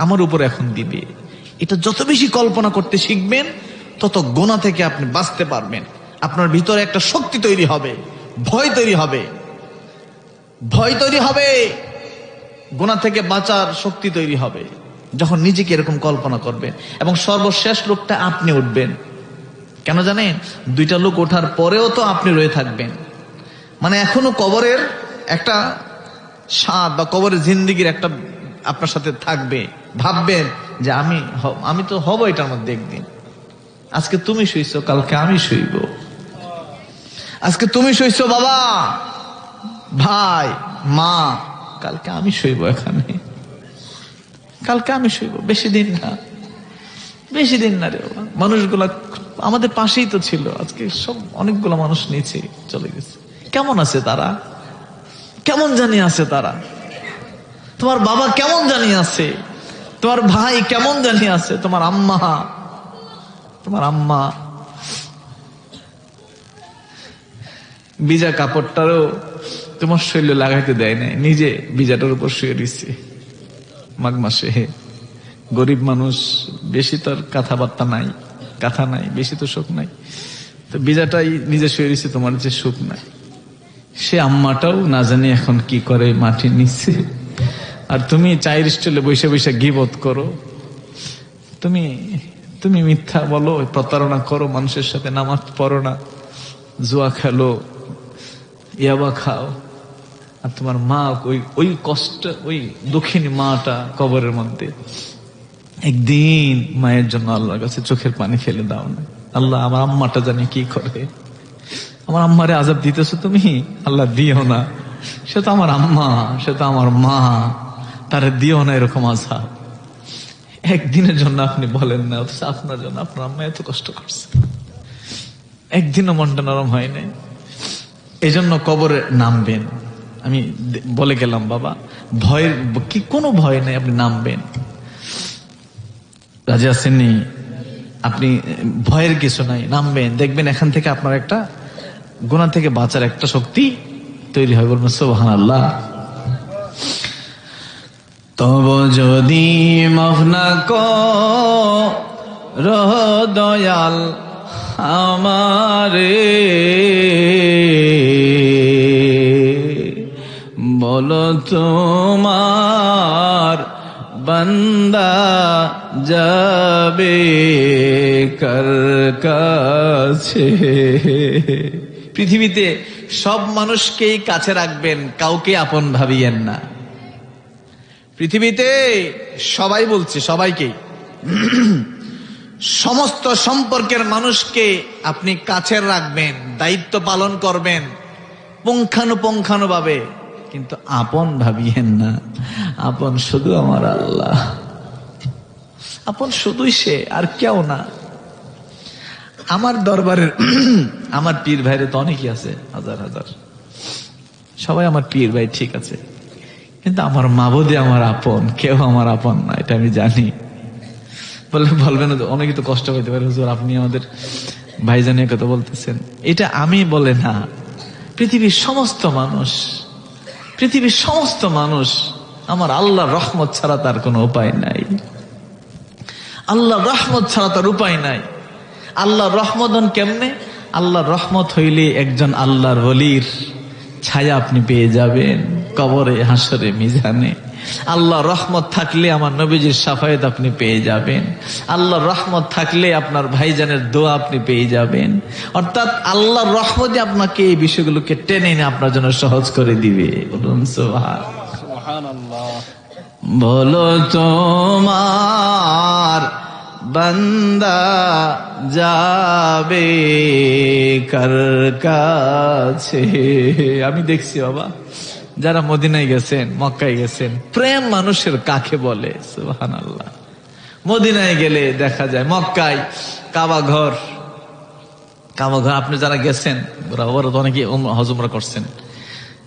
আমার উপর এখন দিবে। এটা যত বেশি কল্পনা করতে শিখবেন, তত গোনা থেকে আপনি বাঁচতে পারবেন। আপনার ভিতরে একটা শক্তি তৈরি হবে, ভয় তৈরি হবে, ভয় তৈরি হবে, গুনাহ থেকে বাঁচার শক্তি তৈরি হবে যখন নিজেকে এরকম কল্পনা করবেন। এবং সর্বশেষ লোকটা আপনি উঠবেন। কেন জানেন? 2টা লোক ওঠার পরেও তো আপনি রয়ে থাকবেন, মানে এখনো কবরের একটা স্বাদ বা কবরের জিন্দেগির একটা আপনার সাথে থাকবে। ভাববেন যে আমি তো হব এটার মধ্যে একদিন। আজকে তুমি শুইছো, কালকে আমি শুইব। আজকে তুমি শুইছো বাবা, ভাই, মা, কালকে আমি শুইব এখানে, কালকে আমি শুইব। বেশি দিন না, বেশি দিন না রে বাবা। মানুষগুলা আমাদের পাশেই তো ছিল, আজকে সব অনেকগুলো মানুষ নিচে চলে গেছে। কেমন আছে তারা? কেমন জানি আছে তারা? তোমার বাবা কেমন জানি আছে, তোমার ভাই কেমন জানি আছে, তোমার আম্মা ভিজা কাপড়টারও তোমার শরীরে লাগাইতে দেয় নাই, নিজে ভিজাটার উপর শুয়ে দিচ্ছে মাঘ মাসে। গরিব মানুষ, বেশি তোর কথাবার্তা নাই, কথা নাই, বেশি তো সুখ নাই, তো ভিজাটাই নিজে শুয়ে দিচ্ছে, তোমার যে সুখ নাই। সে আম্মাটাও না জানি এখন কি করে মাটির নিচে, আর তুমি চায়ের স্টলে বসে বসে গিবত করো। তো তুমি তুমি মিথ্যা বলো, প্রতারণা করো, মানুষের সাথে নামাজ পড়ো না, জুয়া খেলো, ইয়াবা খাও, আর তোমার মা ওই কষ্ট, ওই দুঃখিনী মাটা কবরের মধ্যে, একদিন মায়ের জন্য আল্লাহর কাছে চোখের পানি ফেলে দাও না। আল্লাহ, আমার আম্মাটা জানি কি করে, আমার আম্মারে আযাব দিতেছো তুমি, আল্লাহ দিও না, সে তো আমার আম্মা, সে তো আমার মা, তারে দিও না এরকম আযাব। একদিনের জন্য আপনি বলেন না, অথচ আপনার জন্য আপনার আম্মা এত কষ্ট করছে, একদিনও মনটা নরম হয় নাই। এই জন্য কবরে নামবেন, আমি বলে গেলাম বাবা, ভয়ের কি কোনো ভয় নেই, আপনি নামবেন। রাজি আছেননি? আপনি ভয়ের কিছু নাই, নামবেন, দেখবেন এখান থেকে আপনার একটা গুনাহ থেকে বাঁচার একটা শক্তি তৈরি হয়। বলবেন সুবহানাল্লাহ। তব যদি মাফ না করো দয়াল আমারে, বলো তোমার বান্দা যাবে কার কাছে। পৃথিবীতে সব মানুষকেই কাছে রাখবেন, কাউকে আপন ভাবিয়েন না। পৃথিবীতে সবাই, বলছে সবাইকে, সমস্ত সম্পর্কের মানুষকে আপনি কাছে রাখবেন, দায়িত্ব পালন করবেন পুঙ্খানুপুঙ্খানুভাবে, কিন্তু আপন ভাবিয়েন না। আপন শুধু আমার আল্লাহ, আপন শুধুই সে, আর কেউ না। আমার দরবারের আমার পীর ভাইরে তো অনেকই আছে, হাজার হাজার, সবাই আমার পীর ভাই, ঠিক আছে, কিন্তু আমার মাবুদে আমার আপন, কেউ আমার আপন না, এটা আমি জানি। বলবেন অনেকে তো কষ্ট পাইতে পারে, হুজুর আপনি আমাদের ভাইজানের কথা বলতেছেন। এটা আমি বলে না, পৃথিবীর সমস্ত মানুষ, পৃথিবীর সমস্ত মানুষ আমার আল্লাহর রহমত ছাড়া তার কোনো উপায় নাই, আল্লাহর রহমত ছাড়া তার উপায় নাই। আল্লাহর রহমত হন কেমনে? আল্লাহর রহমত হইলে একজন আল্লাহর ওলির ছায়া আপনি পেয়ে যাবেন কবরে, হাসরে, মিজানে। আল্লাহর রহমত থাকলে আমার নবীজির শাফায়েত আপনি পেয়ে যাবেন। আল্লাহর রহমত থাকলে আপনার ভাইজানের দোয়া আপনি পেয়ে যাবেন। অর্থাৎ আল্লাহর রহমতে আপনাকে এই বিষয়গুলোকে টেনে এনে আপনার জন্য সহজ করে দিবে। বলুন সুবহানাল্লাহ। বলো তোমার বান্দা যাবে কার কাছে। আমি দেখছি বাবা, যারা মদিনায় গেছেন, মক্কায় গেছেন, প্রেম মানুষের কাকে বলে? সুবহানাল্লাহ। মদিনায় গেলে দেখা যায়, মক্কায় কাবা ঘর, আপনি যারা গেছেন, ওরা তো অনেকে হজ উমরা করছেন,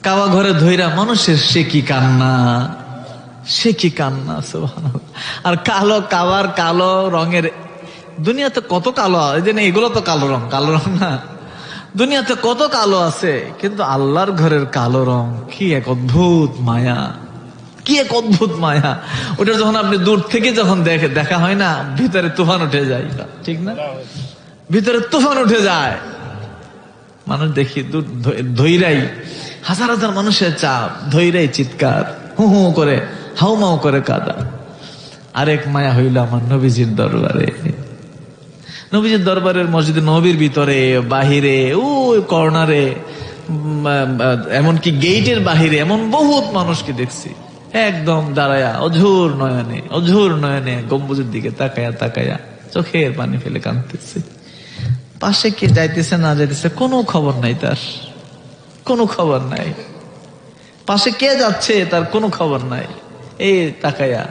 কাবা ঘরে ধইরা মানুষের সে কি কান্না, সে কি কান্না, সুবহানাল্লাহ। আর কালো কাবার কালো রঙের, দুনিয়াতে কত কালো, এই যে এগুলো তো কালো রং না, দুনিয়াতে কত কালো আছে, কিন্তু আল্লাহর ঘরের কালো রং কি এক অদ্ভুত মায়া, কি এক অদ্ভুত মায়া। ওটা যখন আপনি দূর থেকে যখন দেখা হয় না, ভিতরে তুফান উঠে যায়, ঠিক না? ভিতরে তুফান উঠে যায়, মানুষ দেখি দূর ধৈরাই, হাজার হাজার মানুষের চাপ, ধৈরাই চিৎকার, হু হু করে, হাউমাউ করে কাঁদা। আরেক মায়া হইল আমার নবীজির দরবারে, নবীজির দরবারের মসজিদে নবীর ভিতরে, বাহিরে, ওই কর্নারে, এমনকি গেইটের বাহিরে এমন বহুত মানুষকে দেখছি একদম দাঁড়ায়া অঝোর নয়নে গম্বুজের দিকে তাকায়া তাকায়া চোখের পানি ফেলে কাঁদতেছে। পাশে কে যাইতেছে না যাইতেছে কোনো খবর নাই, তার কোনো খবর নাই। পাশে কে যাচ্ছে তার কোনো খবর নাই, এই তাকায়া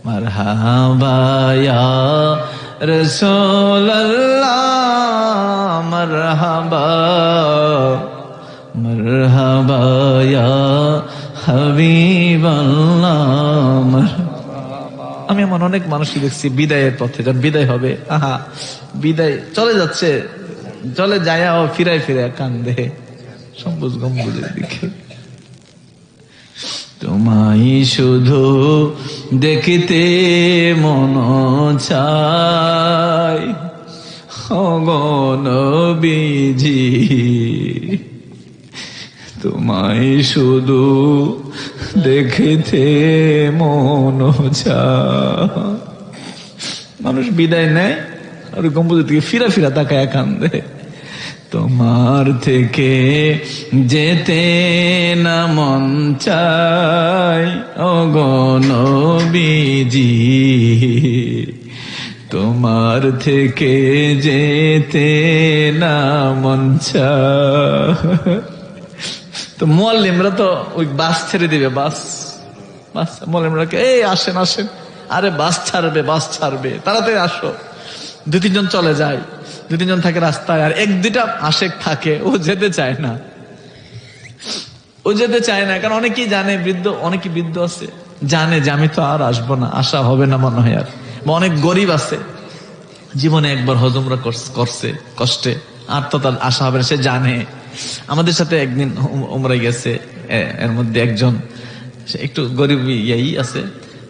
মারহাবা ইয়া রাসূলুল্লাহ, মারহাবা মারহাবা ইয়া হাবিবাল্লাহ। আমি এমন অনেক মানুষই দেখছি বিদায়ের পথে, যখন বিদায় হবে, আহা বিদায় চলে যাচ্ছে, চলে যায় ও ফিরায় ফিরায় কান্দে সবুজ গম্বুজের দিকে। তোমায় শুধু দেখতে মন চায় ওগো নবীজি, তোমায় শুধু দেখতে মন চায়। মানুষ বিদায় নেয় আর গম্বুজের দিকে ফিরা ফিরা তাকায় কান্দে। তোমার থেকে যেতে না মন চায় ওগো নবীজি, তোমার থেকে যেতে না মন চায়। তো মুআল্লিমরা তো ওই বাস ছেড়ে দিবে, বাস মুআল্লিমরা এই আসেন আসেন, আরে বাস ছাড়বে তাড়াতাড়ি আসো। 2-3 জন চলে যায়, 2-3 জন থাকে রাস্তায়, আর 1-2টা আশেক থাকে, ও যেতে চায় না, কারণ অনেকেই জানে, অনেকে বৃদ্ধ আছে, জানে যে আমি তো আর আসবো না, আশা হবে না মনে হয় আর। বা অনেক গরিব আছে, জীবনে একবার হজ উমরা করছে কষ্টে, আর তো তার আশা হবে না, সে জানে। আমাদের সাথে একদিন উমরায় গেছে, এর মধ্যে একজন একটু গরিব আছে,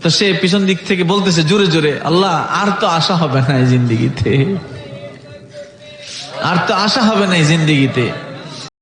তো সে পিছন দিক থেকে বলতেছে জোরে জোরে, আল্লাহ আর তো আশা হবে না এই জিন্দিগিতে, আর তো আশা হবে না এই জিন্দিগিতে।